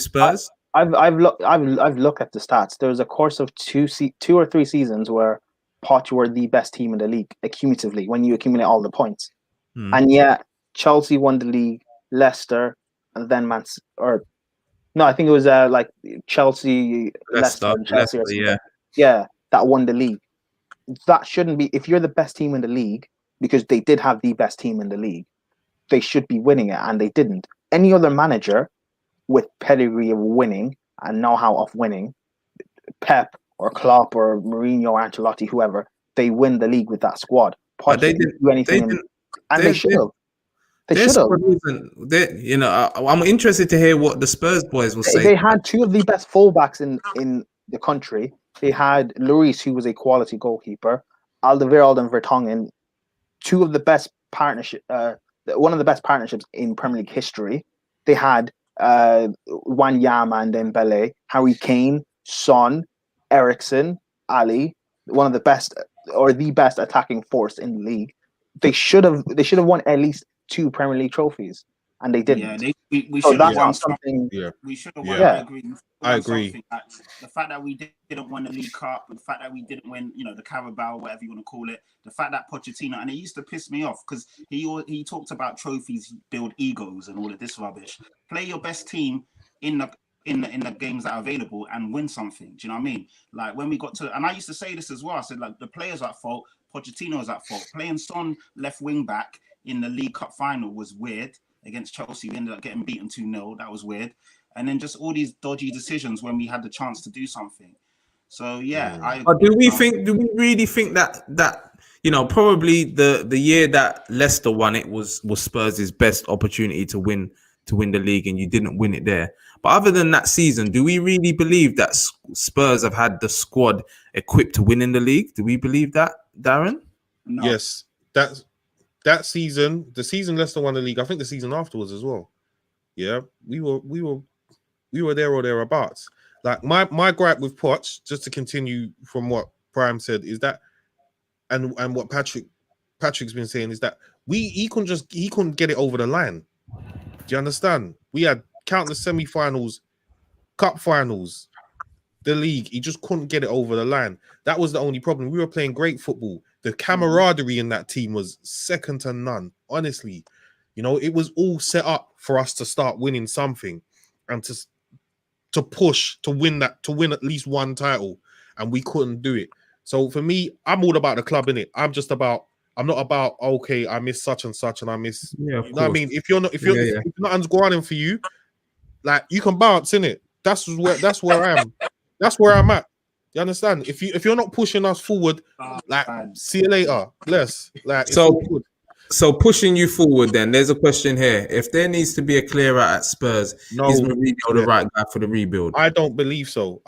[SPEAKER 1] Spurs?
[SPEAKER 6] I've looked at the stats. There was a course of 2 or 3 seasons where Poch were the best team in the league accumulatively when you accumulate all the points, and yet Chelsea won the league, Leicester, and then No, I think it was like Chelsea, Leicester, and Chelsea or something. Yeah, that won the league. That shouldn't be. If you're the best team in the league, because they did have the best team in the league, they should be winning it, and they didn't. Any other manager with pedigree of winning and know-how of winning, Pep or Klopp or Mourinho or Ancelotti, whoever, they win the league with that squad.
[SPEAKER 1] But they didn't
[SPEAKER 6] do anything, and they should have. They should have.
[SPEAKER 1] You know, I'm interested to hear what the Spurs boys will say.
[SPEAKER 6] They had two of the best fullbacks in the country. They had Lloris, who was a quality goalkeeper, Alderweireld and Vertonghen, two of the best one of the best partnerships in Premier League history. They had Wanyama and Dembele, Harry Kane, Son, Eriksen, Ali, one of the best or the best attacking force in the league. They should have won at least 2 Premier League trophies, and they didn't.
[SPEAKER 5] Yeah, we should have won something.
[SPEAKER 3] Yeah,
[SPEAKER 5] we should have won.
[SPEAKER 6] Yeah.
[SPEAKER 5] I agree. The fact that we didn't win the League Cup, the fact that we didn't win, the Carabao, whatever you want to call it, the fact that Pochettino, and it used to piss me off because he talked about trophies build egos and all of this rubbish. Play your best team in the games that are available and win something. Do you know what I mean? Like when we got to, and I used to say this as well. I said like the players are at fault, Pochettino is at fault. Playing Son left wing back in the League Cup final was weird against Chelsea. We ended up getting beaten 2-0. That was weird. And then just all these dodgy decisions when we had the chance to do something. So yeah,
[SPEAKER 1] do we really think that probably the year that Leicester won it was Spurs' best opportunity to win the league, and you didn't win it there. But other than that season, do we really believe that Spurs have had the squad equipped to win in the league? Do we believe that, Darren?
[SPEAKER 5] No.
[SPEAKER 3] Yes, that season, the season Leicester won the league. I think the season afterwards as well. Yeah, we were there or thereabouts. Like my gripe with Poch, just to continue from what Prime said, is that, and what Patrick's been saying is that he couldn't get it over the line. Do you understand? We had countless semi-finals, cup finals, the league. He just couldn't get it over the line. That was the only problem. We were playing great football. The camaraderie in that team was second to none. Honestly, it was all set up for us to start winning something and to push to win at least one title, and we couldn't do it. So for me, I'm all about the club, innit? I'm not about okay, I miss such and such and I miss.
[SPEAKER 1] Yeah, of
[SPEAKER 3] you know what I mean? If nothing's going on for you, like you can bounce, innit? That's where I am. That's where I'm at. You understand? If you're not pushing us forward, like see you later. Bless. Like
[SPEAKER 1] so pushing you forward, then there's a question here. If there needs to be a clear out at Spurs, is Mourinho the right guy for the rebuild?
[SPEAKER 3] I don't believe so.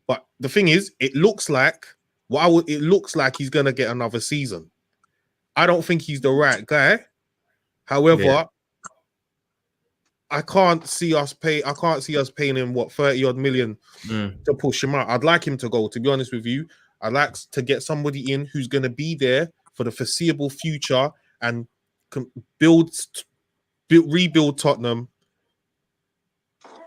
[SPEAKER 3] But the thing is, it looks like he's gonna get another season. I don't think he's the right guy. However, I can't see us paying him 30 odd million to push him out. I'd like him to go, to be honest with you. I'd like to get somebody in who's gonna be there for the foreseeable future and rebuild Tottenham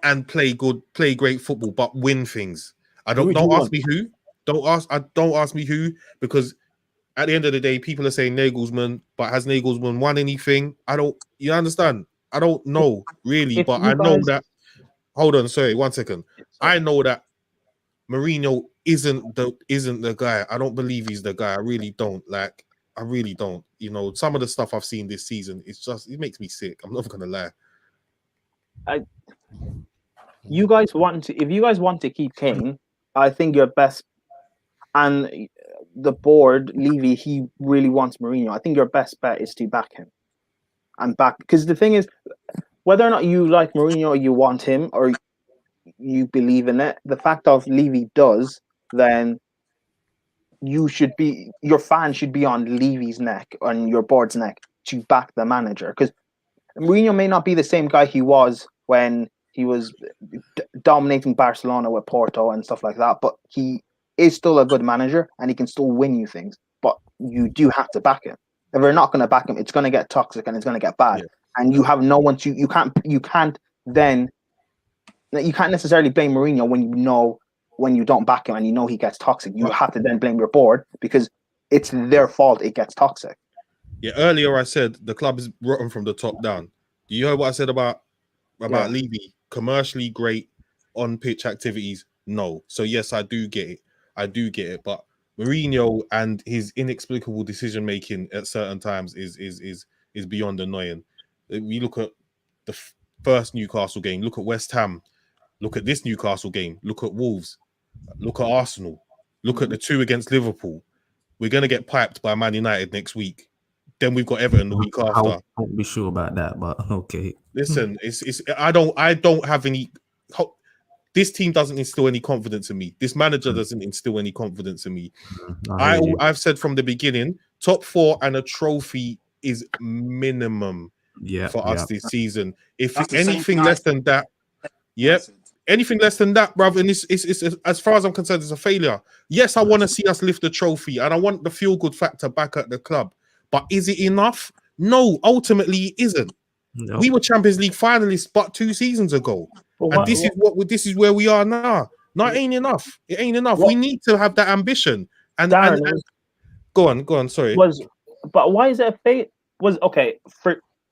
[SPEAKER 3] and play great football, but win things. Don't ask me who. Don't ask me who, because at the end of the day, people are saying Nagelsmann, but has Nagelsmann won anything? You understand? I don't know really, but I know that. Hold on, sorry, 1 second. I know that Mourinho isn't the guy. I don't believe he's the guy. I really don't. I really don't. Some of the stuff I've seen this season, it makes me sick. I'm not gonna lie.
[SPEAKER 6] If you guys want to keep Kane, I think your best, and the board, Levy, he really wants Mourinho. I think your best bet is to back him. Because the thing is, whether or not you like Mourinho or you want him or you believe in it, the fact of Levy does, then your fan should be on Levy's neck, on your board's neck, to back the manager. Because Mourinho may not be the same guy he was when he was dominating Barcelona with Porto and stuff like that, but he is still a good manager and he can still win you things. But you do have to back him. If you're not going to back him, it's going to get toxic and it's going to get bad. Yeah. And you have no one to. You can't necessarily blame Mourinho when you don't back him and he gets toxic. You have to then blame your board because it's their fault it gets toxic.
[SPEAKER 3] Yeah, earlier I said the club is rotten from the top down. Do you hear what I said about Levy? commercially great on pitch activities? No. So yes, I do get it. But Mourinho and his inexplicable decision making at certain times is beyond annoying. We look at the first Newcastle game. Look at West Ham. Look at this Newcastle game. Look at Wolves. Look at Arsenal. Look at the 2 against Liverpool. We're gonna get piped by Man United next week. Then we've got Everton the week after.
[SPEAKER 1] I won't be sure about that, but okay.
[SPEAKER 3] Listen, it's I don't have any. This team doesn't instill any confidence in me. This manager doesn't instill any confidence in me. I've said from the beginning, top 4 and a trophy is minimum for us this season. If anything less than that, anything less than that, bruv, and it's as far as I'm concerned, it's a failure. Yes, I want to see us lift the trophy, and I want the feel-good factor back at the club. But is it enough? No, ultimately it isn't. No. We were Champions League finalists but 2 seasons ago. And this is where we are now. No, it ain't enough. It ain't enough. We need to have that ambition. And,
[SPEAKER 6] Darren,
[SPEAKER 3] go on. Sorry.
[SPEAKER 6] But why is it a failure?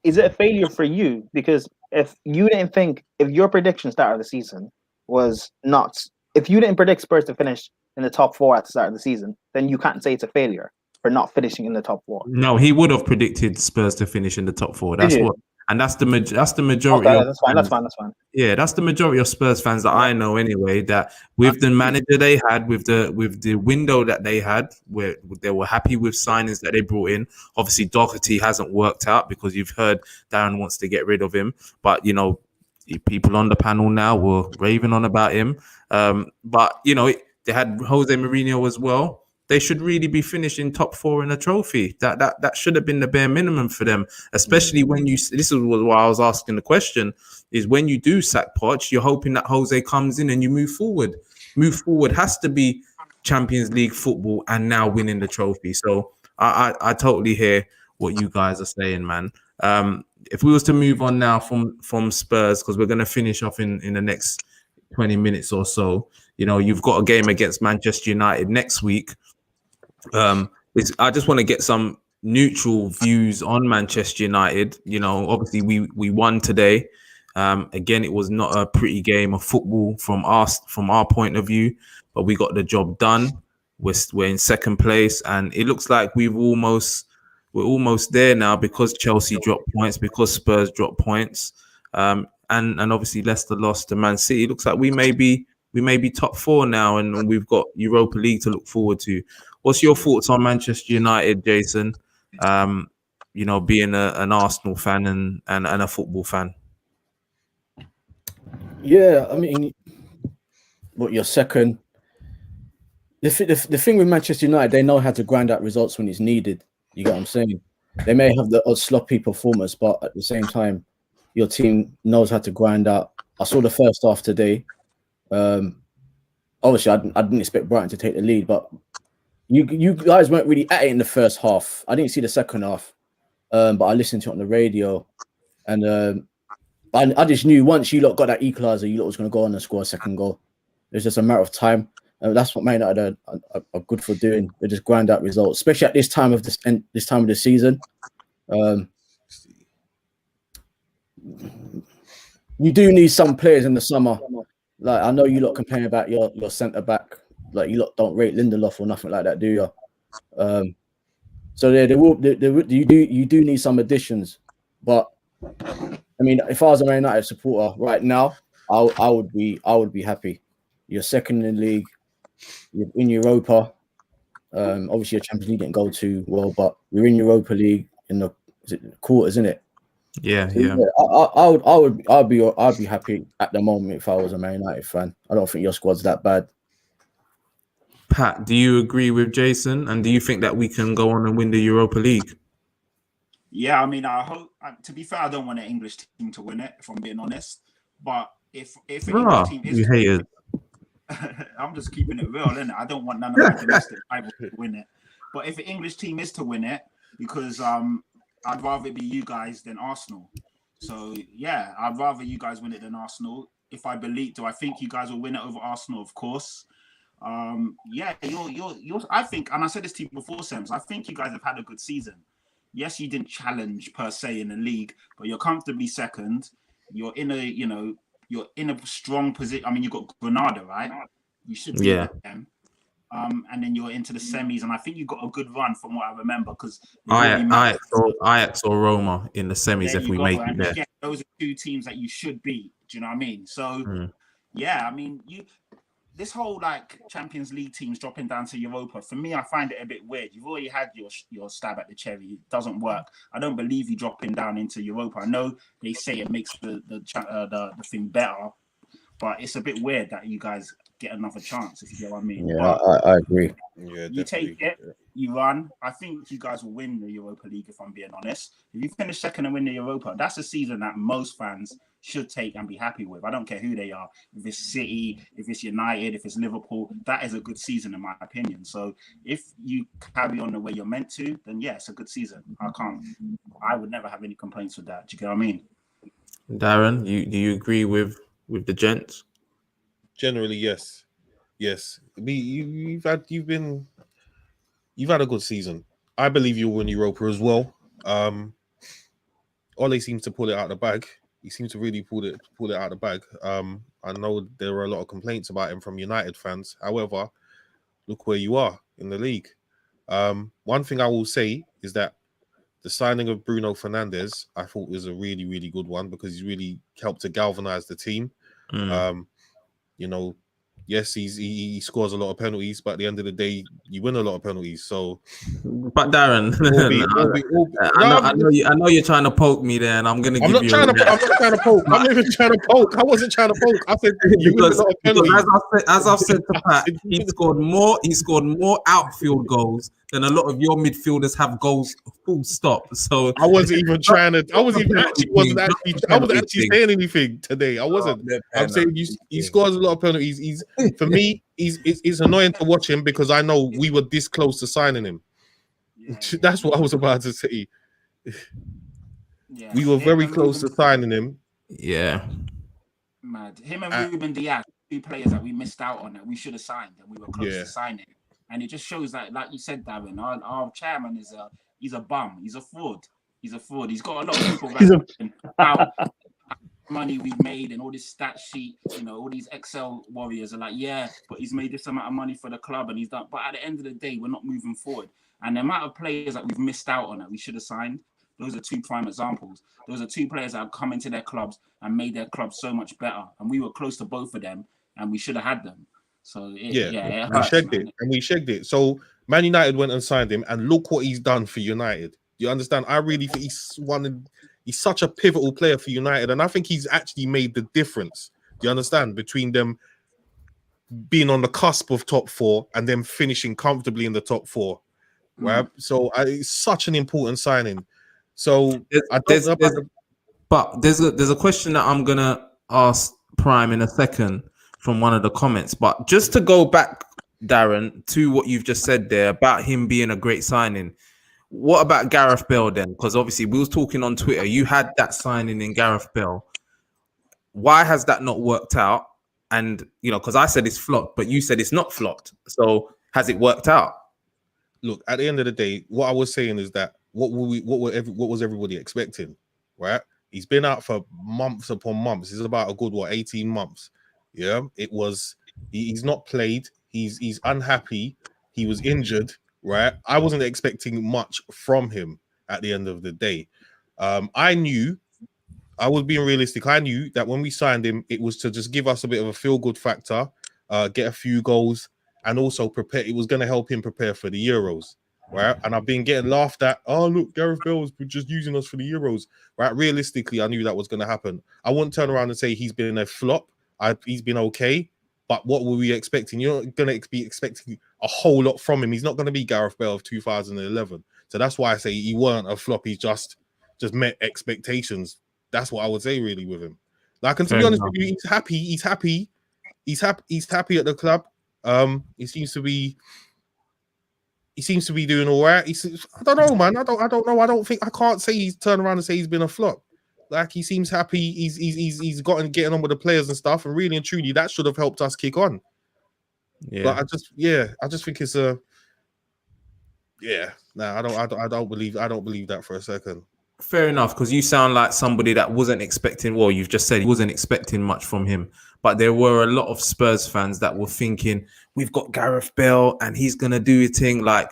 [SPEAKER 6] Is it a failure for you? Because if you didn't think, if your prediction start of the season was not, if you didn't predict Spurs to finish in the top 4 at the start of the season, then you can't say it's a failure for not finishing in the top 4.
[SPEAKER 1] No, he would have predicted Spurs to finish in the top 4. That's what. And that's the majority.
[SPEAKER 6] Okay, that's fine.
[SPEAKER 1] Yeah, that's the majority of Spurs fans that I know anyway. That with the manager they had, with the window that they had, where they were happy with signings that they brought in. Obviously, Doherty hasn't worked out because you've heard Darren wants to get rid of him. But people on the panel now were raving on about him. But they had Jose Mourinho as well. They should really be finishing top 4 in a trophy. That should have been the bare minimum for them, especially when this is why I was asking the question, is when you do sack Poch, you're hoping that Jose comes in and you move forward. Move forward has to be Champions League football and now winning the trophy. So I totally hear what you guys are saying, man. If we was to move on now from Spurs, because we're going to finish off in the next 20 minutes or so, you've got a game against Manchester United next week. I just want to get some neutral views on Manchester United. Obviously we won today. Again, it was not a pretty game of football from our point of view, but we got the job done. We're in second place, and it looks like we're almost there now because Chelsea dropped points, because Spurs dropped points, and obviously Leicester lost to Man City. It looks like we may be top 4 now, and we've got Europa League to look forward to. What's your thoughts on Manchester United, Jason? Being an Arsenal fan and a football fan.
[SPEAKER 4] Yeah, I mean, you're second. The thing with Manchester United, they know how to grind out results when it's needed. You get what I'm saying? They may have the odd sloppy performance, but at the same time, your team knows how to grind out. I saw the first half today. Obviously, I didn't expect Brighton to take the lead, but you guys weren't really at it in the first half. I didn't see the second half, but I listened to it on the radio, and I just knew once you lot got that equaliser, you lot was going to go on and score a second goal. It was just a matter of time. That's what Man United are good for doing. They just grind out results, especially at this time of the season. You do need some players in the summer. Like, I know you lot complain about your centre back. Like, you lot don't rate Lindelof or nothing like that, do you? So you do need some additions. But I mean, if I was a Man United supporter right now, I would be happy. You're second in the league. You're in Europa. Obviously, your Champions League didn't go too well, but you're in Europa League in the quarters, isn't it?
[SPEAKER 1] Yeah,
[SPEAKER 4] so,
[SPEAKER 1] yeah.
[SPEAKER 4] I'd be happy at the moment if I was a Man United fan. I don't think your squad's that bad.
[SPEAKER 1] Pat, do you agree with Jason? And do you think that we can go on and win the Europa League?
[SPEAKER 5] Yeah, I mean, I hope. To be fair, I don't want an English team to win it, if I'm being honest. But if an English team is,
[SPEAKER 1] you haters.
[SPEAKER 5] I'm just keeping it real, innit? I don't want none of my domestic rivals to win it. But if an English team is to win it, because I'd rather it be you guys than Arsenal. So yeah, I'd rather you guys win it than Arsenal. If I believe, do I think you guys will win it over Arsenal? Of course. Yeah, you're. I think, and I said this to you before, Sems. I think you guys have had a good season. Yes, you didn't challenge per se in the league, but you're comfortably second. You're in a, you're in a strong position. I mean, you've got Granada, right? You should beat them. And then you're into the semis, and I think you got a good run from what I remember because
[SPEAKER 1] Ajax or Roma in the semis if we make it there.
[SPEAKER 5] Again, those are two teams that you should beat. Do you know what I mean? So, yeah, I mean, this whole like Champions League teams dropping down to Europa, for me, I find it a bit weird. You've already had your stab at the cherry. It doesn't work. I don't believe you dropping down into Europa. I know they say it makes the thing better, but it's a bit weird that you guys get another chance, if you get what I mean.
[SPEAKER 4] Yeah, I agree.
[SPEAKER 3] Yeah,
[SPEAKER 5] you take it, you run. I think you guys will win the Europa League, if I'm being honest. If you finish second and win the Europa, that's a season that most fans should take and be happy with. I don't care who they are. If it's City, if it's United, if it's Liverpool, that is a good season in my opinion. So if you carry on the way you're meant to, then yeah, it's a good season. I would never have any complaints with that. Do you get what I mean?
[SPEAKER 1] Darren, do you agree with the gents?
[SPEAKER 3] Generally, yes. You've had a good season. I believe you'll win Europa as well. Ole seems to pull it out of the bag. He seems to really pull it out of the bag. I know there are a lot of complaints about him from United fans. However, look where you are in the league. One thing I will say is that the signing of Bruno Fernandes, I thought was a really, really good one because he's really helped to galvanize the team. You know, yes, he scores a lot of penalties, but at the end of the day, you win a lot of penalties. So,
[SPEAKER 1] but Darren, I know you're trying to poke me there, and I'm going to give you.
[SPEAKER 3] I'm not trying to poke. I'm not even trying to poke. I wasn't trying to poke. I said because
[SPEAKER 1] as I've said to Pat, he scored more outfield goals than a lot of your midfielders have goals. Full stop. So
[SPEAKER 3] I wasn't even trying to. I wasn't actually saying anything today. I wasn't. I'm saying he scores a lot of penalties. For me, it's annoying to watch him because I know we were this close to signing him. That's what I was about to say. We were very close to signing him.
[SPEAKER 1] Yeah.
[SPEAKER 5] Mad. Him and Ruben Diaz, two players that we missed out on that we should have signed and we were close to signing. And it just shows that, like you said, Darren, our chairman he's a bum. He's a fraud. He's got a lot of people about money we've made and all this stat sheet, all these Excel warriors are like, yeah, but he's made this amount of money for the club and he's done. But at the end of the day, we're not moving forward. And the amount of players that we've missed out on that we should have signed, those are two prime examples. Those are two players that have come into their clubs and made their clubs so much better. And we were close to both of them and we should have had them. So we
[SPEAKER 3] shagged it. So Man United went and signed him, and look what he's done for United. You understand? I really think he's such a pivotal player for United, and I think he's actually made the difference. Do you understand? Between them being on the cusp of top four and them finishing comfortably in the top four, right? So it's such an important signing. So there's
[SPEAKER 1] a question that I'm gonna ask Prime in a second from one of the comments, but just to go back, Darren, to what you've just said there about him being a great signing. What about Gareth Bale then? Because obviously we was talking on Twitter. You had that signing in Gareth Bale. Why has that not worked out? And because I said it's flopped, but you said it's not flopped. So has it worked out?
[SPEAKER 3] Look, at the end of the day, what I was saying is that what was everybody expecting, right? He's been out for months upon months. It's about a good 18 months. Yeah, he's not played. He's unhappy. He was injured, right? I wasn't expecting much from him at the end of the day. I was being realistic. I knew that when we signed him, it was to just give us a bit of a feel-good factor, get a few goals, and also prepare. It was going to help him prepare for the Euros, right? And I've been getting laughed at. Oh, look, Gareth Bale's just using us for the Euros, right? Realistically, I knew that was going to happen. I wouldn't turn around and say he's been a flop. He's been okay, but what were we expecting? You're not going to be expecting a whole lot from him. He's not going to be Gareth Bale of 2011. So that's why I say he weren't a flop. He just met expectations. That's what I would say really with him. Like, and to be honest with you, he's happy. He's happy at the club. He seems to be doing all right. I don't know, man. I don't know. I can't say he's turned around and say he's been a flop. Like, he seems happy. He's getting on with the players and stuff, and really and truly, that should have helped us kick on. Yeah. But I just think it's I don't believe that for a second.
[SPEAKER 1] Fair enough, because you sound like somebody that wasn't expecting. Well, you've just said he wasn't expecting much from him, but there were a lot of Spurs fans that were thinking we've got Gareth Bale and he's gonna do his thing. Like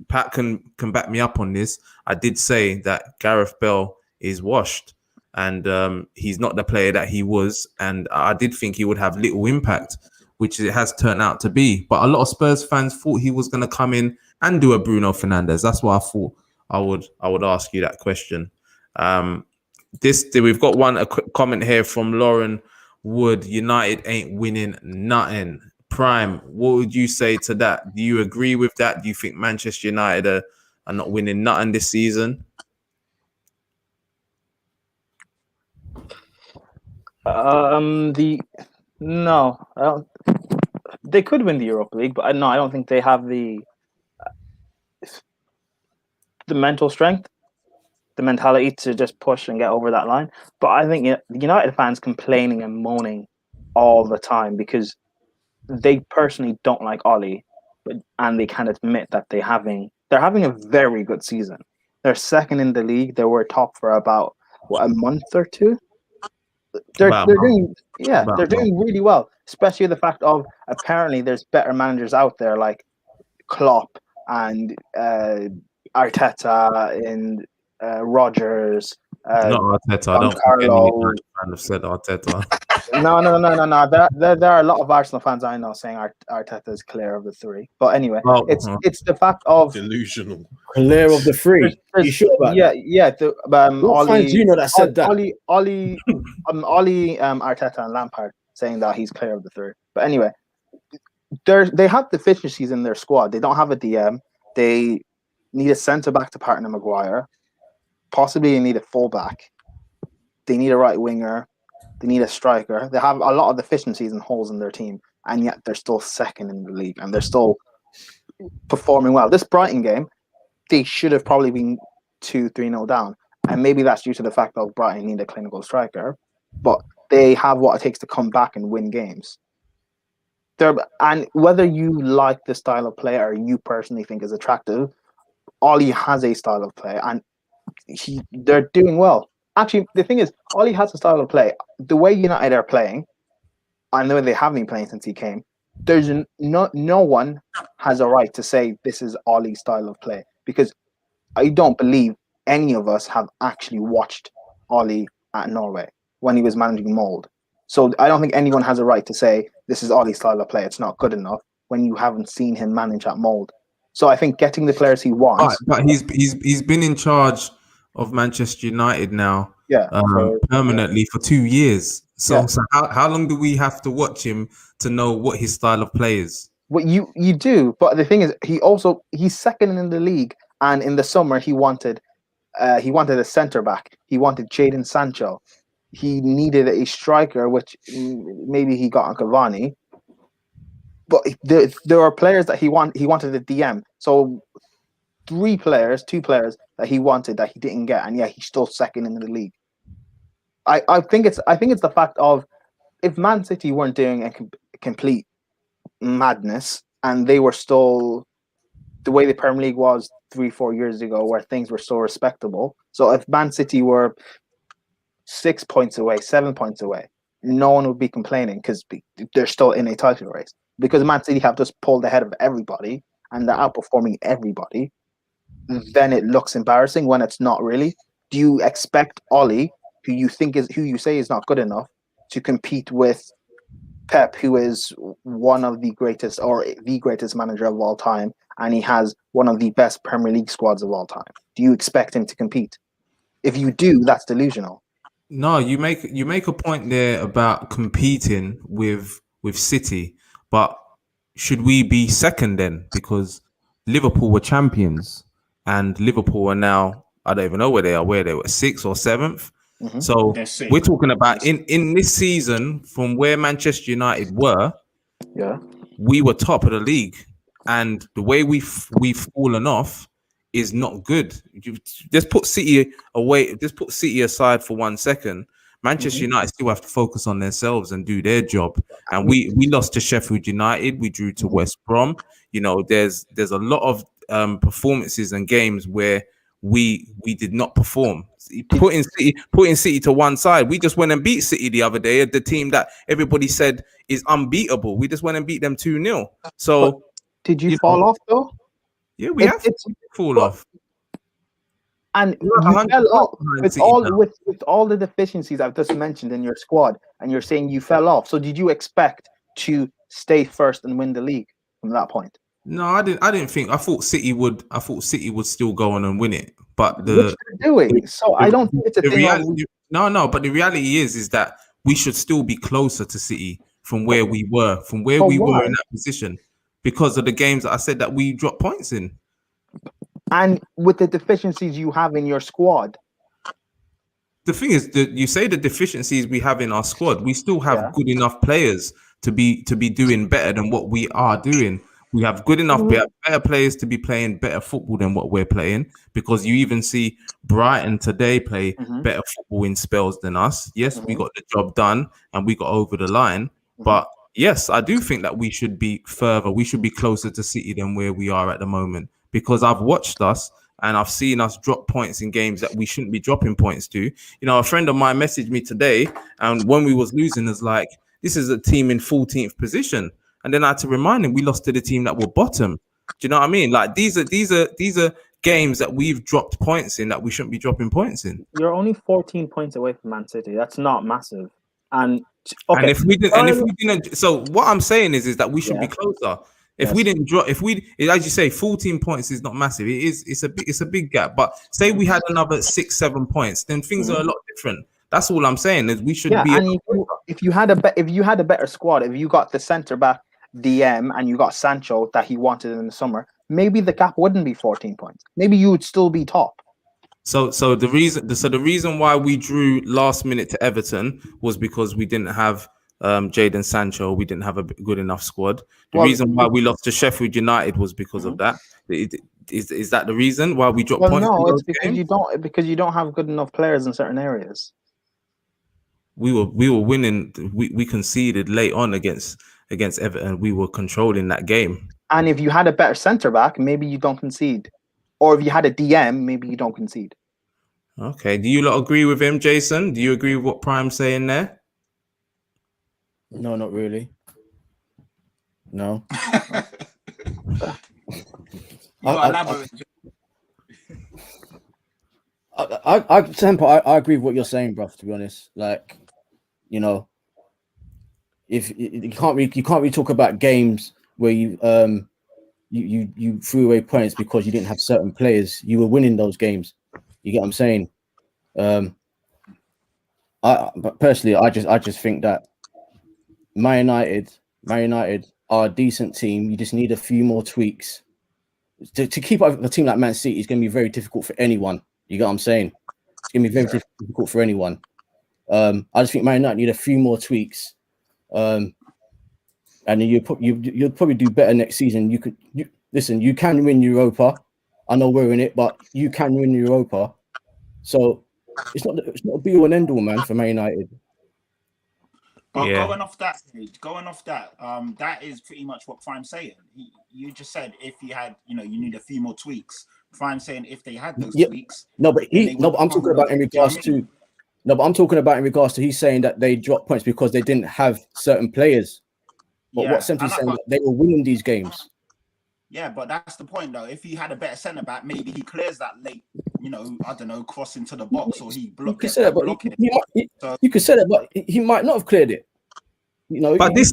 [SPEAKER 1] Pat can back me up on this. I did say that Gareth Bale is washed and he's not the player that he was, and I did think he would have little impact, which it has turned out to be. But a lot of Spurs fans thought he was gonna come in and do a Bruno Fernandes. That's why I thought I would ask you that question. We've got a quick comment here from Lauren Wood. United ain't winning nothing. Prime, what would you say to that? Do you agree with that? Do you think Manchester United are not winning nothing this season?
[SPEAKER 6] No, I don't. They could win the Europa League, but I don't think they have the mental strength, the mentality to just push and get over that line. But I think United fans complaining and moaning all the time because they personally don't like Ollie, and they can admit that they're having a very good season. They're second in the league. They were top for about a month or two. They're doing really well, especially the fact of apparently there's better managers out there like Klopp and Arteta and Rodgers.
[SPEAKER 1] Not Arteta. I don't think any fan have said Arteta.
[SPEAKER 6] No. There are a lot of Arsenal fans I know saying Arteta is clear of the three. But anyway, it's the fact of
[SPEAKER 3] delusional.
[SPEAKER 4] Clear of the three. You sure about that?
[SPEAKER 6] Yeah.
[SPEAKER 4] What fans do you know that said that?
[SPEAKER 6] Ollie, Arteta and Lampard saying that he's clear of the three. But anyway, they have deficiencies in their squad. They don't have a DM. They need a centre back to partner Maguire. Possibly they need a fullback. They need a right winger. They need a striker. They have a lot of deficiencies and holes in their team, and yet they're still second in the league, and they're still performing well. This Brighton game, they should have probably been 2-3-0 down, and maybe that's due to the fact that Brighton need a clinical striker, but they have what it takes to come back and win games. And whether you like the style of play or you personally think is attractive, Ollie has a style of play, and they're doing well. Actually, the thing is, Ollie has a style of play. The way United are playing, and the way they have been playing since he came, there's no one has a right to say this is Ollie's style of play, because I don't believe any of us have actually watched Ollie at Norway when he was managing Mold. So I don't think anyone has a right to say this is Ollie's style of play. It's not good enough when you haven't seen him manage at Mold. So I think getting the players he wants.
[SPEAKER 1] But he's been in charge of Manchester United now, permanently for 2 years. So how long do we have to watch him to know what his style of play is?
[SPEAKER 6] Well, you do, but the thing is, he's second in the league, and in the summer he wanted a centre back. He wanted Jadon Sancho. He needed a striker, which maybe he got on Cavani. But there are players that he wanted a DM. So 2 players that he wanted that he didn't get, and he's still second in the league. I think it's the fact of, if Man City weren't doing a complete madness and they were still the way the Premier League was 3-4 years ago, where things were so respectable. So if Man City were 6 points away, 7 points away, no one would be complaining because they're still in a title race. Because Man City have just pulled ahead of everybody and they're outperforming everybody, then it looks embarrassing when it's not really. Do you expect Ollie, who you say is not good enough, to compete with Pep, who is one of the greatest or the greatest manager of all time, and he has one of the best Premier League squads of all time? Do you expect him to compete? If you do, that's delusional.
[SPEAKER 1] No, you make a point there about competing with City, but should we be second then? Because Liverpool were champions, and Liverpool are now, I don't even know where they are. Where they were, 6th or 7th. Mm-hmm. So we're talking about in this season, from where Manchester United were, we were top of the league, and the way we've fallen off is not good. Just put City away. Just put City aside for 1 second. Manchester United still have to focus on themselves and do their job. And we lost to Sheffield United. We drew to West Brom. You know, there's a lot of performances and games where we did not perform. putting City to one side. We just went and beat City the other day, the team that everybody said is unbeatable. We just went and beat them 2-0. So
[SPEAKER 6] but did you fall off though?
[SPEAKER 1] Yeah, we have fall off.
[SPEAKER 6] And you fell off with all the deficiencies I've just mentioned in your squad, and you're saying you fell off. So did you expect to stay first and win the league from that point?
[SPEAKER 1] No, I didn't think. I thought City would still go on and win it, but
[SPEAKER 6] which they're doing. So I don't think it's a thing.
[SPEAKER 1] But the reality is that we should still be closer to City from where we were, in that position, because of the games that I said that we dropped points in.
[SPEAKER 6] And with the deficiencies you have in your squad.
[SPEAKER 1] The thing is that you say the deficiencies we have in our squad, we still have good enough players to be doing better than what we are doing. We have good enough better players to be playing better football than what we're playing, because you even see Brighton today play better football in spells than us. Yes, we got the job done and we got over the line. But yes, I do think that we should be further. We should be closer to City than where we are at the moment, because I've watched us and I've seen us drop points in games that we shouldn't be dropping points to. You know, a friend of mine messaged me today, and when we was losing, is like, this is a team in 14th position. And then I had to remind him we lost to the team that were bottom. Do you know what I mean? Like these are games that we've dropped points in that we shouldn't be dropping points in.
[SPEAKER 6] You're only 14 points away from Man City. That's not massive. And
[SPEAKER 1] if we didn't, so what I'm saying is that we should be closer. If we didn't drop, as you say, 14 points is not massive. It's a big gap. But say we had another 6-7 points, then things are a lot different. That's all I'm saying. Is we should be.
[SPEAKER 6] And if you had a better squad, if you got the centre back DM and you got Sancho that he wanted in the summer, maybe the gap wouldn't be 14 points. Maybe you would still be top.
[SPEAKER 1] So the reason why we drew last minute to Everton was because we didn't have Jadon Sancho. We didn't have a good enough squad. The reason why we lost to Sheffield United was because of that. Is that the reason why we dropped points?
[SPEAKER 6] No, it's because you don't have good enough players in certain areas.
[SPEAKER 1] We were winning. We conceded late on against Everton. We were controlling that game.
[SPEAKER 6] And if you had a better centre back, maybe you don't concede. Or if you had a DM, maybe you don't concede.
[SPEAKER 1] Okay. Do you lot agree with him, Jason? Do you agree with what Prime's saying there?
[SPEAKER 4] No, not really. No. I agree with what you're saying, bro. To be honest, like, you know, if you can't really talk about games where you threw away points because you didn't have certain players. You were winning those games. You get what I'm saying? But personally, I just think that Man United are a decent team. You just need a few more tweaks to keep up with a team like Man City. Is going to be very difficult for anyone. You get what I'm saying? It's going to be very difficult for anyone. I just think Man United need a few more tweaks. And then you'll probably do better next season. You can win Europa. I know we're in it, but you can win Europa. So it's not a be all and end all, man, for Man United.
[SPEAKER 5] But going off that, that is pretty much what Prime's saying. You just said if you had, you need a few more tweaks. Prime's saying if they had those tweaks.
[SPEAKER 4] But I'm talking about in regards to. No, but I'm talking about in regards to he's saying that they dropped points because they didn't have certain players. But what Sempti's saying that they were winning these games.
[SPEAKER 5] Yeah, but that's the point though. If he had a better centre back, maybe he clears that late, I don't know, cross into the box, or he blocks it.
[SPEAKER 4] You could say that, but he might not have cleared it.
[SPEAKER 1] But this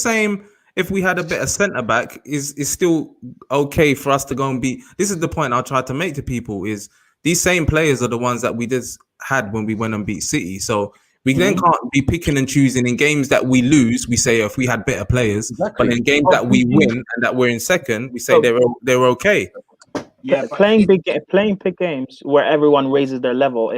[SPEAKER 1] same. If we had a better centre back, is still okay for us to go and beat. This is the point I'll try to make to people: is these same players are the ones that we just had when we went and beat City. So we then can't be picking and choosing in games that we lose. We say if we had better players, but in games that we win and that we're in second, we say they're okay.
[SPEAKER 6] Yeah, playing big games where everyone raises their level.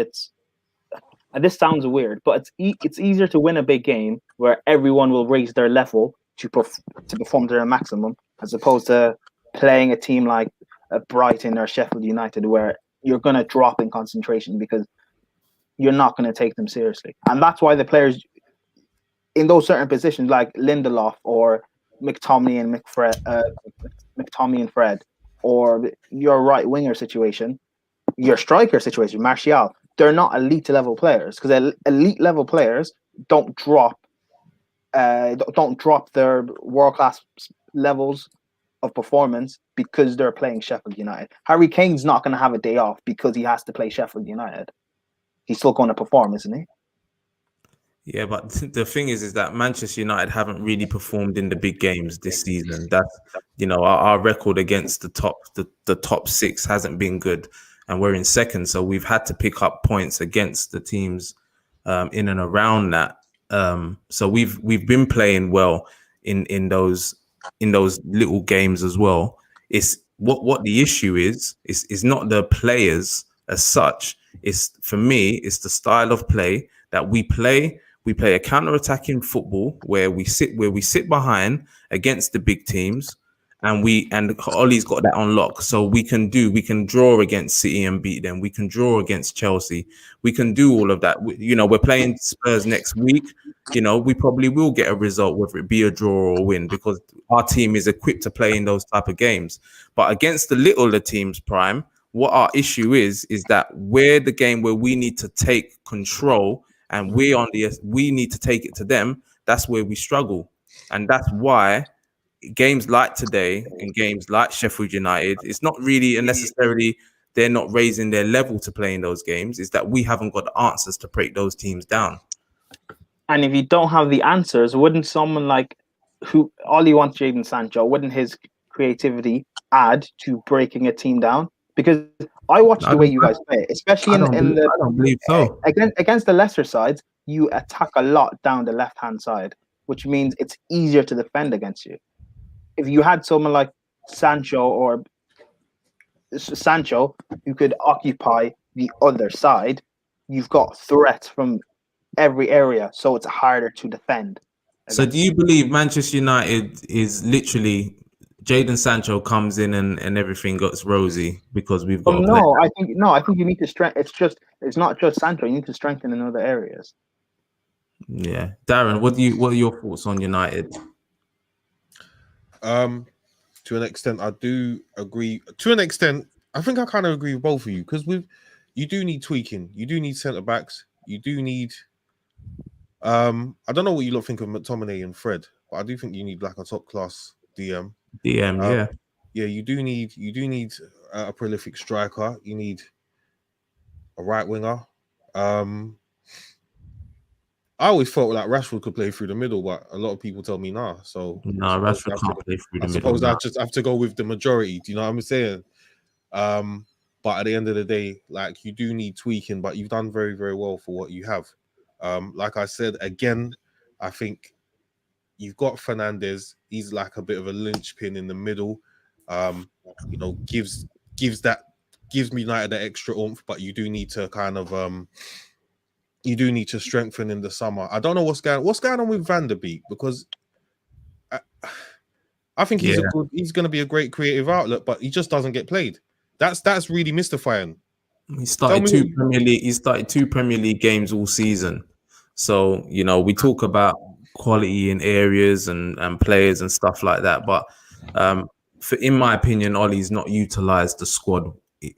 [SPEAKER 6] This sounds weird, but it's easier to win a big game where everyone will raise their level to perform to their maximum, as opposed to playing a team like Brighton or Sheffield United where you're going to drop in concentration because you're not going to take them seriously. And that's why the players in those certain positions like Lindelof or McTominay and Fred, or your right winger situation, your striker situation, Martial, they're not elite level players because elite level players don't drop their world class levels of performance because they're playing Sheffield United. Harry Kane's not going to have a day off because he has to play Sheffield United. He's still going to perform, isn't he?
[SPEAKER 1] Yeah, but the thing is that Manchester United haven't really performed in the big games this season. That's, our record against the top six hasn't been good, and we're in second, so we've had to pick up points against the teams in and around that. So we've been playing well in those little games as well. It's what the issue is not the players as such. For me, it's the style of play that we play. We play a counter-attacking football where we sit behind against the big teams, and Ollie's got that on lock. So we can draw against City and beat them. We can draw against Chelsea. We can do all of that. We're playing Spurs next week. We probably will get a result, whether it be a draw or a win, because our team is equipped to play in those type of games. But against the littler teams, Prime, what our issue is that we're the game where we need to take control, and we need to take it to them. That's where we struggle, and that's why games like today and games like Sheffield United, it's not really necessarily they're not raising their level to play in those games. It's that we haven't got the answers to break those teams down.
[SPEAKER 6] And if you don't have the answers, wouldn't someone like Ollie wants Jadon Sancho, wouldn't his creativity add to breaking a team down? Because I watch the way you guys play, especially I don't believe so. Against the lesser sides, you attack a lot down the left-hand side, which means it's easier to defend against you. If you had someone like Sancho who could occupy the other side, you've got threats from every area, so it's harder to defend.
[SPEAKER 1] So do you believe Manchester United is literally Jadon Sancho comes in and everything gets rosy because we've got
[SPEAKER 6] I think you need to strengthen. It's not just Sancho, you need to strengthen in other areas.
[SPEAKER 1] Yeah. Darren, what are your thoughts on United?
[SPEAKER 3] To an extent, I do agree. To an extent, I think I kind of agree with both of you, because you do need tweaking. You do need centre backs. You do need. I don't know what you lot think of McTominay and Fred, but I do think you need like a top class DM.
[SPEAKER 1] Yeah.
[SPEAKER 3] Yeah, you do need a prolific striker. You need a right winger. I always felt like Rashford could play through the middle, but a lot of people tell me nah. So
[SPEAKER 1] Rashford can't play through the middle.
[SPEAKER 3] I suppose I just have to go with the majority. Do you know what I'm saying? But at the end of the day, like, you do need tweaking, but you've done very, very well for what you have. Like I said, again, I think you've got Fernandes. He's like a bit of a linchpin in the middle. Gives me United that extra oomph, but you do need to kind of you do need to strengthen in the summer. I don't know what's going on with Van der Beek, because I think he's going to be a great creative outlet, but he just doesn't get played. That's really mystifying.
[SPEAKER 1] He started two Premier League games all season. So, we talk about quality in areas and players and stuff like that. But in my opinion, Ollie's not utilised the squad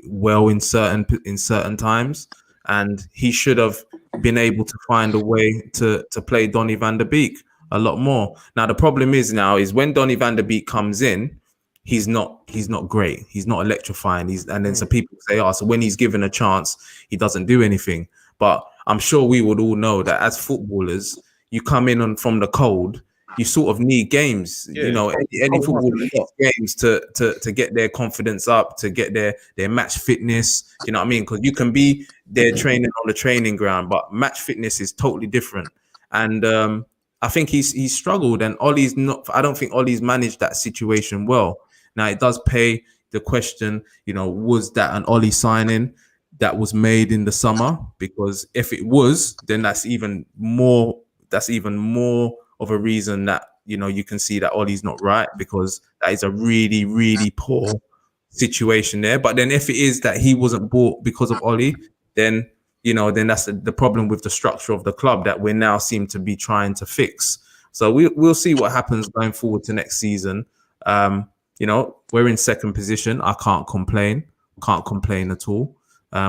[SPEAKER 1] well in certain times, and he should have been able to find a way to play Donny van der Beek a lot more. Now the problem is when Donny van der Beek comes in, he's not great. He's not electrifying. So people say, so when he's given a chance, he doesn't do anything. But I'm sure we would all know that as footballers, you come in from the cold, you sort of need games. Yeah. Any footballer needs games to get their confidence up, to get their match fitness. You know what I mean? Because you can be there training on the training ground, but match fitness is totally different. And I think he's struggled, and Ollie's not. I don't think Ollie's managed that situation well. Now it does pay the question. Was that an Ollie signing that was made in the summer? Because if it was, then that's even more of a reason that you can see that Ollie's not right, because that is a really, really poor situation there. But then if it is that he wasn't bought because of Ollie, then that's the problem with the structure of the club that we now seem to be trying to fix. So we'll see what happens going forward to next season. We're in second position. I can't complain at all.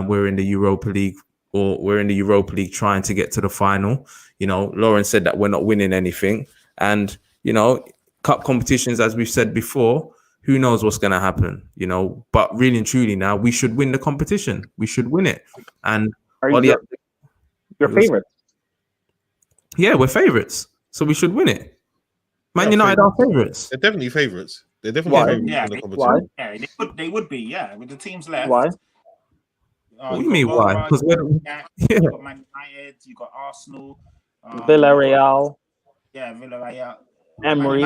[SPEAKER 1] we're in the Europa League, or we're in the Europa League trying to get to the final. You know, Lauren said that we're not winning anything, and you know, cup competitions, as we've said before, who knows what's going to happen? You know, but really and truly, now we should win the competition. We should win it, and
[SPEAKER 6] your favorite?
[SPEAKER 1] Yeah, we're favourites, so we should win it. Man United are favourites.
[SPEAKER 3] They're definitely favourites. They're definitely favourites in the competition.
[SPEAKER 5] Yeah, they would be. Yeah, with the teams left.
[SPEAKER 6] Why?
[SPEAKER 1] What do you mean why? Because
[SPEAKER 5] you got Man United, you got Arsenal,
[SPEAKER 6] Villarreal.
[SPEAKER 5] Yeah, Villarreal.
[SPEAKER 6] Emery.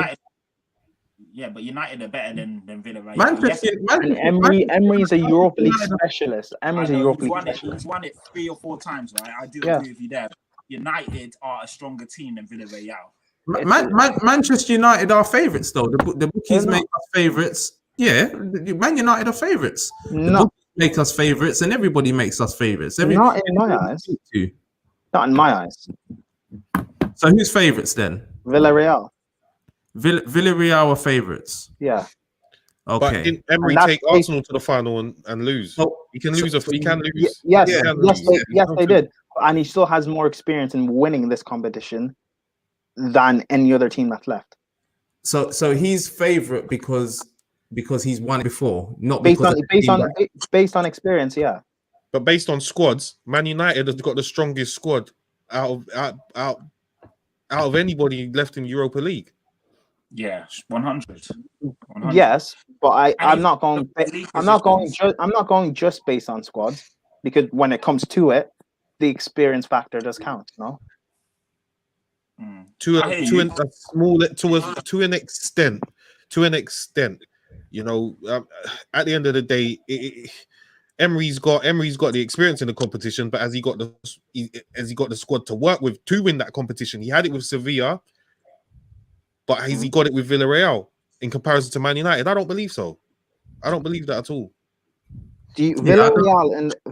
[SPEAKER 5] But United are better than Villarreal.
[SPEAKER 6] Emery is a Europa League specialist. Emery's a Europa League specialist.
[SPEAKER 5] He's won it 3 or 4 times, right? I do agree with you there. United are a stronger team than Villarreal.
[SPEAKER 1] Manchester United are favourites, though. The bookies make us favourites. Yeah, Man United are favourites. The bookies make us favourites, and everybody makes us favourites.
[SPEAKER 6] Not in my eyes. Not in my eyes.
[SPEAKER 1] So who's favourites then?
[SPEAKER 6] Villarreal.
[SPEAKER 1] Villarreal are favourites.
[SPEAKER 6] Yeah.
[SPEAKER 1] Okay.
[SPEAKER 3] But didn't Emery take Arsenal to the final and lose? He can lose. He can lose.
[SPEAKER 6] Yes, they did. And he still has more experience in winning this competition than any other team that's left.
[SPEAKER 1] So he's favourite because he's won it before, not
[SPEAKER 6] based on experience, yeah.
[SPEAKER 3] But based on squads, Man United has got the strongest squad out of anybody left in Europa League.
[SPEAKER 5] Yeah, 100.
[SPEAKER 6] Yes, but I'm not going just based on squads, because when it comes to it, the experience factor does count, no?
[SPEAKER 3] To an extent, you know, at the end of the day, Emery's got the experience in the competition, but has he got the squad to work with to win that competition? He had it with Sevilla, but has he got it with Villarreal in comparison to Man United? I don't believe so. I don't believe that at all.
[SPEAKER 6] Villarreal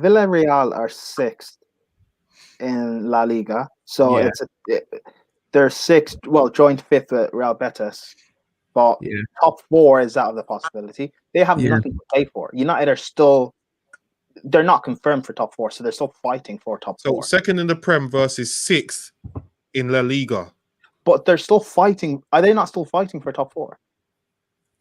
[SPEAKER 6] are 6th in La Liga, so they're 6th, joint 5th with Real Betis, but top 4 is out of the possibility. They have nothing to play for. United are they're not confirmed for top 4, so they're still fighting for top 4.
[SPEAKER 3] So 2nd in the Prem versus 6th in La Liga.
[SPEAKER 6] But they're still fighting. Are they not still fighting for top 4?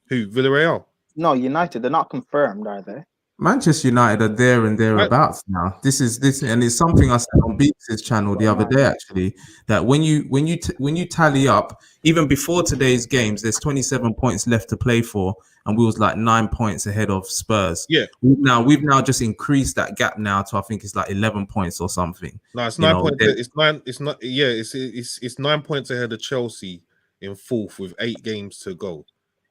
[SPEAKER 3] Who? Villarreal?
[SPEAKER 6] No, United. They're not confirmed, are they?
[SPEAKER 1] Manchester United are there and thereabouts now. This, and it's something I said on Beats' channel the other day, actually, that when you tally up, even before today's games, there's 27 points left to play for, and we was like 9 points ahead of Spurs.
[SPEAKER 3] Yeah.
[SPEAKER 1] We've now just increased that gap now to, I think it's like 11 points or something.
[SPEAKER 3] No, it's 9 points. It's 9. It's not. Yeah, it's 9 points ahead of Chelsea in 4th with 8 games to go.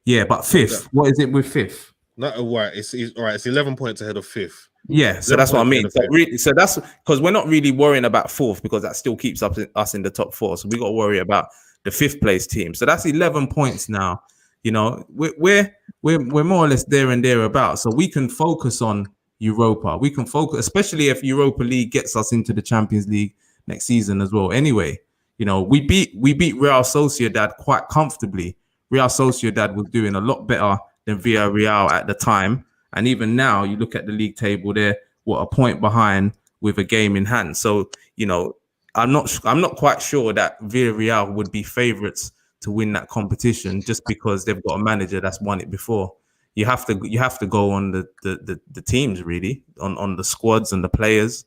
[SPEAKER 1] Yeah, but 5th. What is it with 5th?
[SPEAKER 3] No, right. It's all right. It's 11 points ahead of 5th.
[SPEAKER 1] Yeah, so that's what I mean. So that's because we're not really worrying about 4th, because that still keeps us in the top 4. So we got to worry about the 5th place team. So that's 11 points now. You know, we're more or less there and thereabouts. So we can focus on Europa. We can focus, especially if Europa League gets us into the Champions League next season as well. Anyway, you know, we beat Real Sociedad quite comfortably. Real Sociedad was doing a lot better than Villarreal at the time, and even now you look at the league table, they're a point behind with a game in hand. So you know, I'm not quite sure that Villarreal would be favourites to win that competition just because they've got a manager that's won it before. You have to go on the teams, really, on the squads and the players.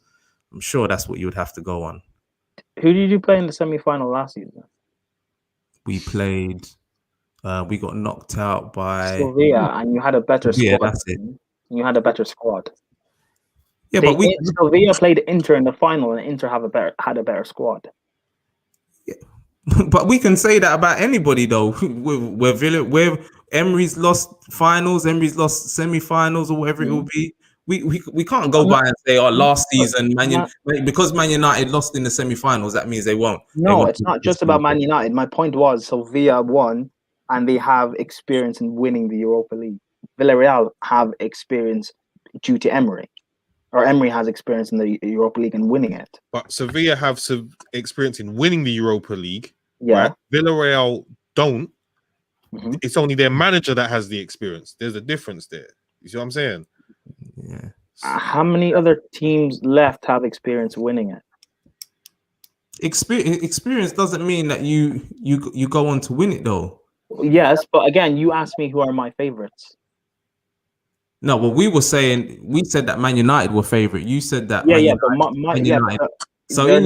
[SPEAKER 1] I'm sure that's what you would have to go on.
[SPEAKER 6] Who did you play in the semi-final last season?
[SPEAKER 1] We played. We got knocked out by
[SPEAKER 6] Sevilla, and you had a better squad.
[SPEAKER 1] Yeah, that's it.
[SPEAKER 6] You had a better squad.
[SPEAKER 1] Yeah, but
[SPEAKER 6] Sevilla played Inter in the final, and Inter had a better squad.
[SPEAKER 1] Yeah. But we can say that about anybody, though. Where Emery's lost finals, Emery's lost semi-finals, or whatever it will be. We can't go by and say, last season, because Man United lost in the semi-finals, that means they won't.
[SPEAKER 6] No, it's not just about Man United. My point was, Sevilla won, and they have experience in winning the Europa League. Villarreal have experience due to Emery, or Emery has experience in the Europa League and winning it.
[SPEAKER 3] But Sevilla have some experience in winning the Europa League.
[SPEAKER 6] Yeah.
[SPEAKER 3] Right? Villarreal don't. Mm-hmm. It's only their manager that has the experience. There's a difference there. You see what I'm saying?
[SPEAKER 1] Yeah.
[SPEAKER 6] How many other teams left have experience winning it?
[SPEAKER 1] Experience doesn't mean that you go on to win it though.
[SPEAKER 6] Yes, but again, you asked me who are my favorites.
[SPEAKER 1] No, well, we said that Man United were favorite. You said that.
[SPEAKER 6] Man United.
[SPEAKER 1] So in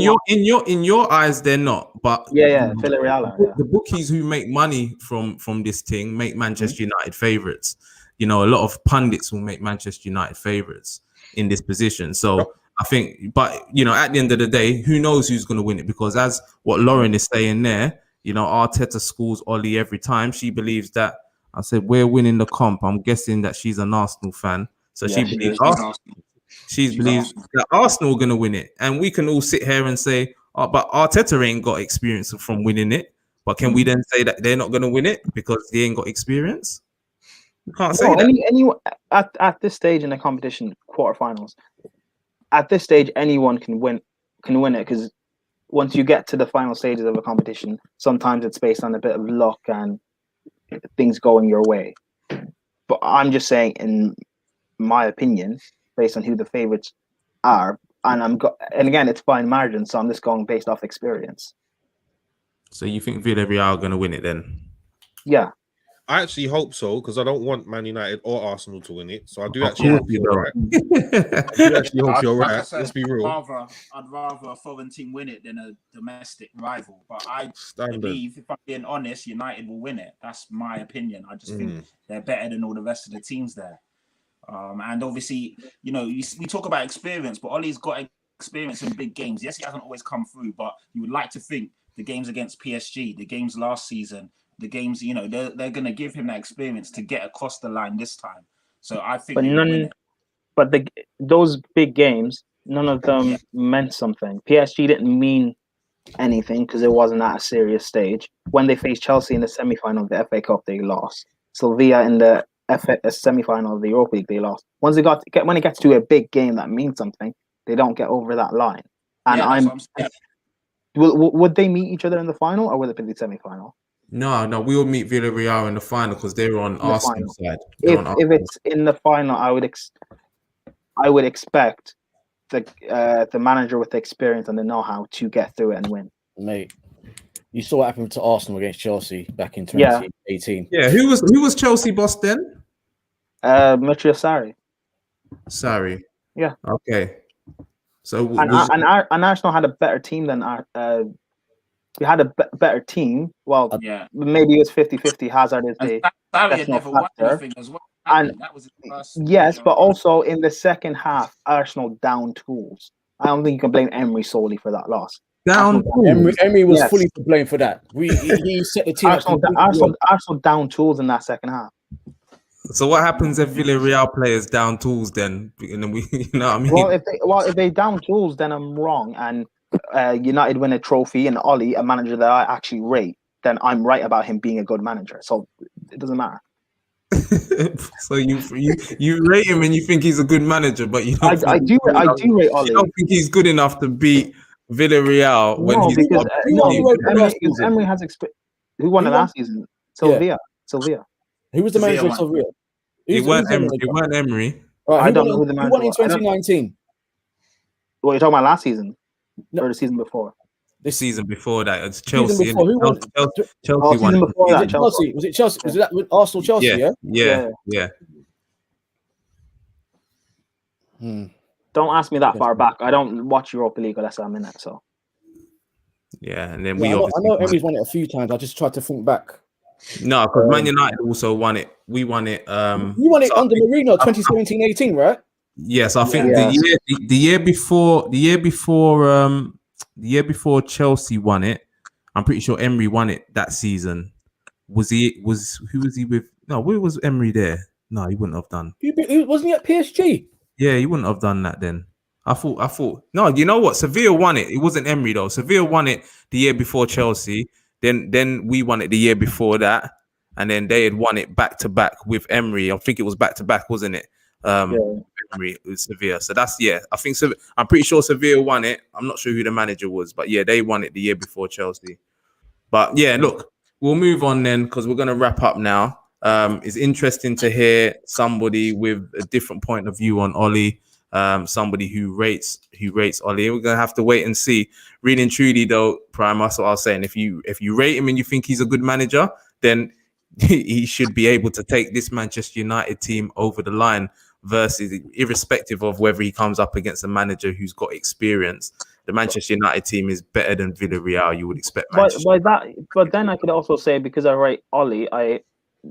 [SPEAKER 1] your eyes, they're not. But
[SPEAKER 6] Villarreal.
[SPEAKER 1] The bookies who make money from this thing make Manchester United favorites. You know, a lot of pundits will make Manchester United favorites in this position. So I think, but you know, at the end of the day, who knows who's going to win it? Because as what Lauren is saying there, you know, Arteta schools Ollie every time. She believes that. I said we're winning the comp. I'm guessing that she's an Arsenal fan, so she believes she believes that Arsenal are going to win it. And we can all sit here and say, oh, but Arteta ain't got experience from winning it. But can we then say that they're not going to win it because they ain't got experience? You can't say that.
[SPEAKER 6] At this stage in the competition, quarterfinals, at this stage, anyone can win it because once you get to the final stages of a competition, sometimes it's based on a bit of luck and things going your way. But I'm just saying, in my opinion, based on who the favorites are, and again, it's fine margin, so I'm just going based off experience.
[SPEAKER 1] So you think Villarreal are going to win it then?
[SPEAKER 6] Yeah.
[SPEAKER 3] I actually hope so because I don't want Man United or Arsenal to win it. So I do actually hope you're right. I do actually hope you're right. Let's be real.
[SPEAKER 5] I'd rather a foreign team win it than a domestic rival. But I believe, if I'm being honest, United will win it. That's my opinion. I just think they're better than all the rest of the teams there. And obviously, you know, we talk about experience, but Ollie's got experience in big games. Yes, he hasn't always come through, but you would like to think the games against PSG, the games last season, the games, you know, they're going to give him that experience to get across the line this time. So I think
[SPEAKER 6] those big games, none of them meant something. PSG didn't mean anything because it wasn't at a serious stage. When they faced Chelsea in the semi-final of the FA Cup, they lost. Sevilla in the semi-final of the Europa League, they lost. Once when it gets to a big game that means something, they don't get over that line. And would they meet each other in the final, or would it be the semi-final?
[SPEAKER 1] No, we will meet Villarreal in the final because they're on Arsenal side.
[SPEAKER 6] If it's in the final, I would expect the manager with the experience and the know-how to get through it and win.
[SPEAKER 4] Mate, you saw what happened to Arsenal against Chelsea back in 2018.
[SPEAKER 1] Yeah, who was Chelsea boss then?
[SPEAKER 6] Matteo Sarri.
[SPEAKER 1] Sarri.
[SPEAKER 6] Yeah.
[SPEAKER 1] Okay. So
[SPEAKER 6] and Arsenal had a better team than we had a better team. Well, maybe it was 50-50. Hazard is the
[SPEAKER 5] Sarri never won anything as well.
[SPEAKER 6] And that was his first but also in the second half, Arsenal down tools. I don't think you can blame Emery solely for that loss.
[SPEAKER 4] Emery was fully to blame for that. He set the team.
[SPEAKER 6] Arsenal down tools in that second half.
[SPEAKER 1] So what happens if Villarreal players down tools then? And then we, you know what I mean?
[SPEAKER 6] Well, if they down tools, then I'm wrong. And United win a trophy and Ollie, a manager that I actually rate, then I'm right about him being a good manager. So it doesn't matter.
[SPEAKER 1] So you rate him and you think he's a good manager, but you don't
[SPEAKER 6] I do rate Ollie.
[SPEAKER 1] You don't think he's good enough to beat Villarreal when
[SPEAKER 6] because Emery has experience. Who won it last season? Sylvia.
[SPEAKER 4] Who was the manager of Sylvia?
[SPEAKER 1] It weren't Emery.
[SPEAKER 4] Right,
[SPEAKER 6] I don't know who the manager
[SPEAKER 4] was. Who won in 2019?
[SPEAKER 6] What you're talking about last season? Or the season before?
[SPEAKER 1] This season before that, it's Chelsea.
[SPEAKER 4] Who won?
[SPEAKER 1] Chelsea won.
[SPEAKER 4] Was it Chelsea? Was it that with Arsenal Chelsea?
[SPEAKER 1] Yeah.
[SPEAKER 6] Don't ask me that far back. I don't watch Europa League unless I'm in it. So.
[SPEAKER 1] Yeah, and then
[SPEAKER 4] I know Emery's won it a few times. I just tried to think back.
[SPEAKER 1] No, because Man United also won it. We won it.
[SPEAKER 4] You won it under Mourinho, 2017-18, right?
[SPEAKER 1] Yes, I think the year before Chelsea won it. I'm pretty sure Emery won it that season. Who was he with? No, where was Emery there? No, he wouldn't have done.
[SPEAKER 4] Wasn't he at PSG?
[SPEAKER 1] Yeah, he wouldn't have done that then. I thought. No, you know what? Sevilla won it. It wasn't Emery though. Sevilla won it the year before Chelsea. Then we won it the year before that, and then they had won it back to back with Emery. I think it was back to back, wasn't it? Emery with Sevilla. So that's I think I'm pretty sure Sevilla won it. I'm not sure who the manager was, but yeah, they won it the year before Chelsea. But yeah, look, we'll move on then because we're gonna wrap up now. It's interesting to hear somebody with a different point of view on Ollie. somebody who rates Ollie. We're gonna have to wait and see. Really and truly, though, Prime, that's what I was saying. If you rate him and you think he's a good manager, then he should be able to take this Manchester United team over the line. Versus, irrespective of whether he comes up against a manager who's got experience, the Manchester United team is better than Villarreal. You would expect.
[SPEAKER 6] But then I could also say, because I rate Ollie, I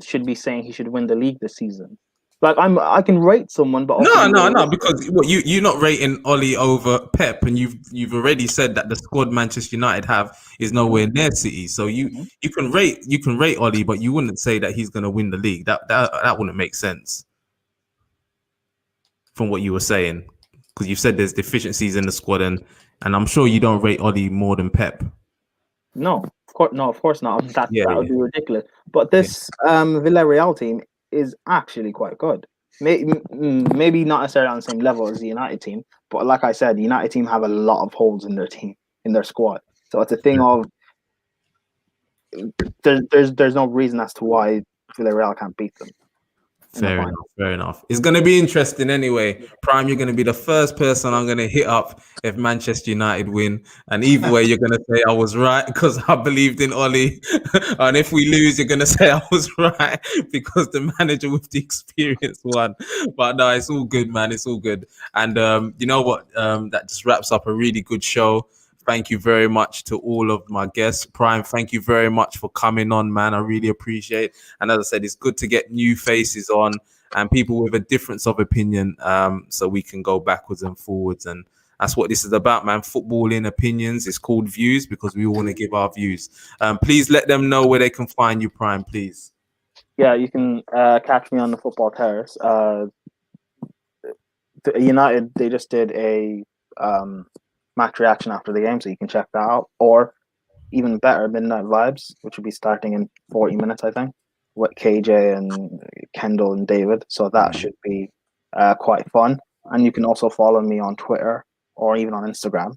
[SPEAKER 6] should be saying he should win the league this season. Like I can rate someone, but
[SPEAKER 1] no, because you're not rating Ollie over Pep, and you've already said that the squad Manchester United have is nowhere near City. So you can rate Ollie, but you wouldn't say that he's going to win the league. That wouldn't make sense from what you were saying, because you said there's deficiencies in the squad, and I'm sure you don't rate Ollie more than Pep.
[SPEAKER 6] No, of course not. That would be ridiculous. But this Villarreal team is actually quite good. Maybe not necessarily on the same level as the United team, but like I said, the United team have a lot of holes in their team, in their squad. So it's a thing of there's no reason as to why Villarreal can't beat them.
[SPEAKER 1] Fair enough. It's going to be interesting anyway. Prime, you're going to be the first person I'm going to hit up if Manchester United win. And either way, you're going to say I was right because I believed in Ollie. And if we lose, you're going to say I was right because the manager with the experience won. But no, it's all good, man. It's all good. And you know what? That just wraps up a really good show. Thank you very much to all of my guests. Prime, thank you very much for coming on, man. I really appreciate it. And as I said, it's good to get new faces on and people with a difference of opinion, so we can go backwards and forwards. And that's what this is about, man. Footballing opinions. It's called Views because we all want to give our views. Please let them know where they can find you, Prime, please.
[SPEAKER 6] Yeah, you can catch me on the Football Terrace. United, they just did a match reaction after the game, so you can check that out. Or even better, Midnight Vibes, which will be starting in 40 minutes, I think, with KJ and Kendall and David. So that should be quite fun. And you can also follow me on Twitter or even on Instagram,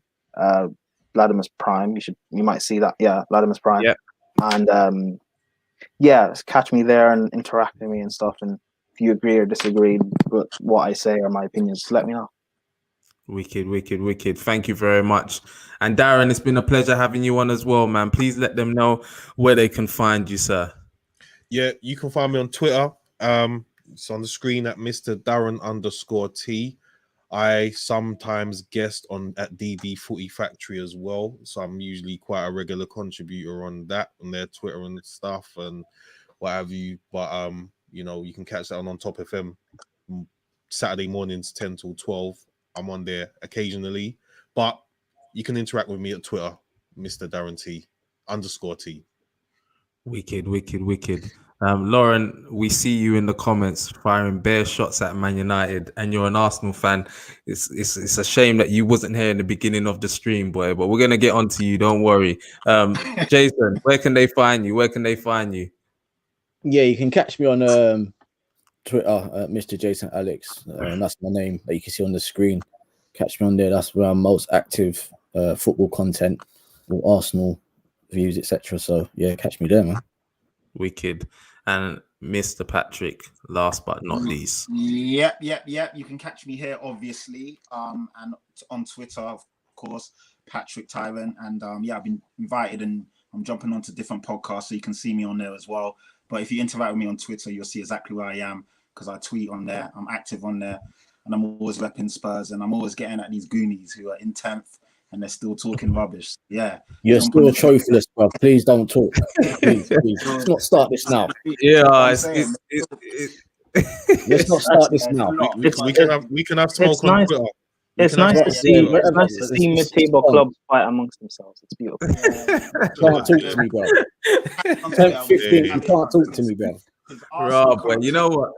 [SPEAKER 6] Vladimir's Prime. You might see that. Yeah, Vladimir's Prime.
[SPEAKER 1] Yeah.
[SPEAKER 6] And catch me there and interact with me and stuff. And if you agree or disagree with what I say or my opinions, just let me know.
[SPEAKER 1] Wicked. Thank you very much. And Darren, it's been a pleasure having you on as well, man. Please let them know where they can find you, sir.
[SPEAKER 3] Yeah, you can find me on Twitter. It's on the screen at Mr. Darren_T. I sometimes guest at DB Footy Factory as well. So I'm usually quite a regular contributor on their Twitter and stuff and what have you. But you can catch that on Top FM Saturday mornings 10 till 12. I'm on there occasionally, but you can interact with me at Twitter, Mr. Darren T_T.
[SPEAKER 1] Wicked. Lauren, we see you in the comments firing bare shots at Man United, and you're an Arsenal fan. It's a shame that you wasn't here in the beginning of the stream, boy. But we're gonna get onto you. Don't worry. Jason, where can they find you?
[SPEAKER 4] Yeah, you can catch me on Twitter, Mr. Jason Alex, and that's my name that you can see on the screen. Catch me on there. That's where I'm most active, football content, or Arsenal views, etc. So yeah, catch me there, man.
[SPEAKER 1] Wicked. And Mr. Patrick, last but not least.
[SPEAKER 5] Yep. You can catch me here, obviously, and on Twitter, of course, Patrick Tyrant. And I've been invited and I'm jumping onto different podcasts, so you can see me on there as well. But if you interact with me on Twitter, you'll see exactly where I am because I tweet on there. I'm active on there, and I'm always repping Spurs, and I'm always getting at these Goonies who are in 10th and they're still talking rubbish. Yeah.
[SPEAKER 4] You're still trophyless, bro. Please don't talk. Please. Let's not start this now.
[SPEAKER 1] Yeah,
[SPEAKER 4] let's not start this now.
[SPEAKER 3] We can have smoke on Twitter.
[SPEAKER 6] It's nice to see mid-table clubs fight amongst themselves. It's beautiful.
[SPEAKER 4] You can't talk to me, bro. 10-15, you can't talk to me, bro.
[SPEAKER 1] Rob, you know what?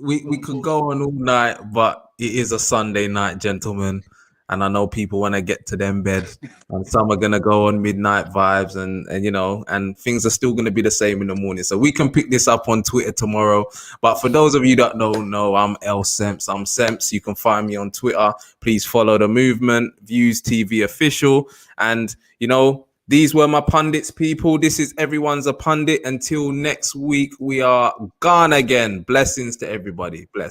[SPEAKER 1] We could go on all night, but it is a Sunday night, gentlemen. And I know people want to get to them bed, and some are gonna go on midnight vibes, and things are still gonna be the same in the morning. So we can pick this up on Twitter tomorrow. But for those of you that don't know, I'm El Semps. I'm Semps. You can find me on Twitter. Please follow the movement, Views TV official. And these were my pundits, people. This is Everyone's a Pundit. Until next week, we are gone again. Blessings to everybody. Bless.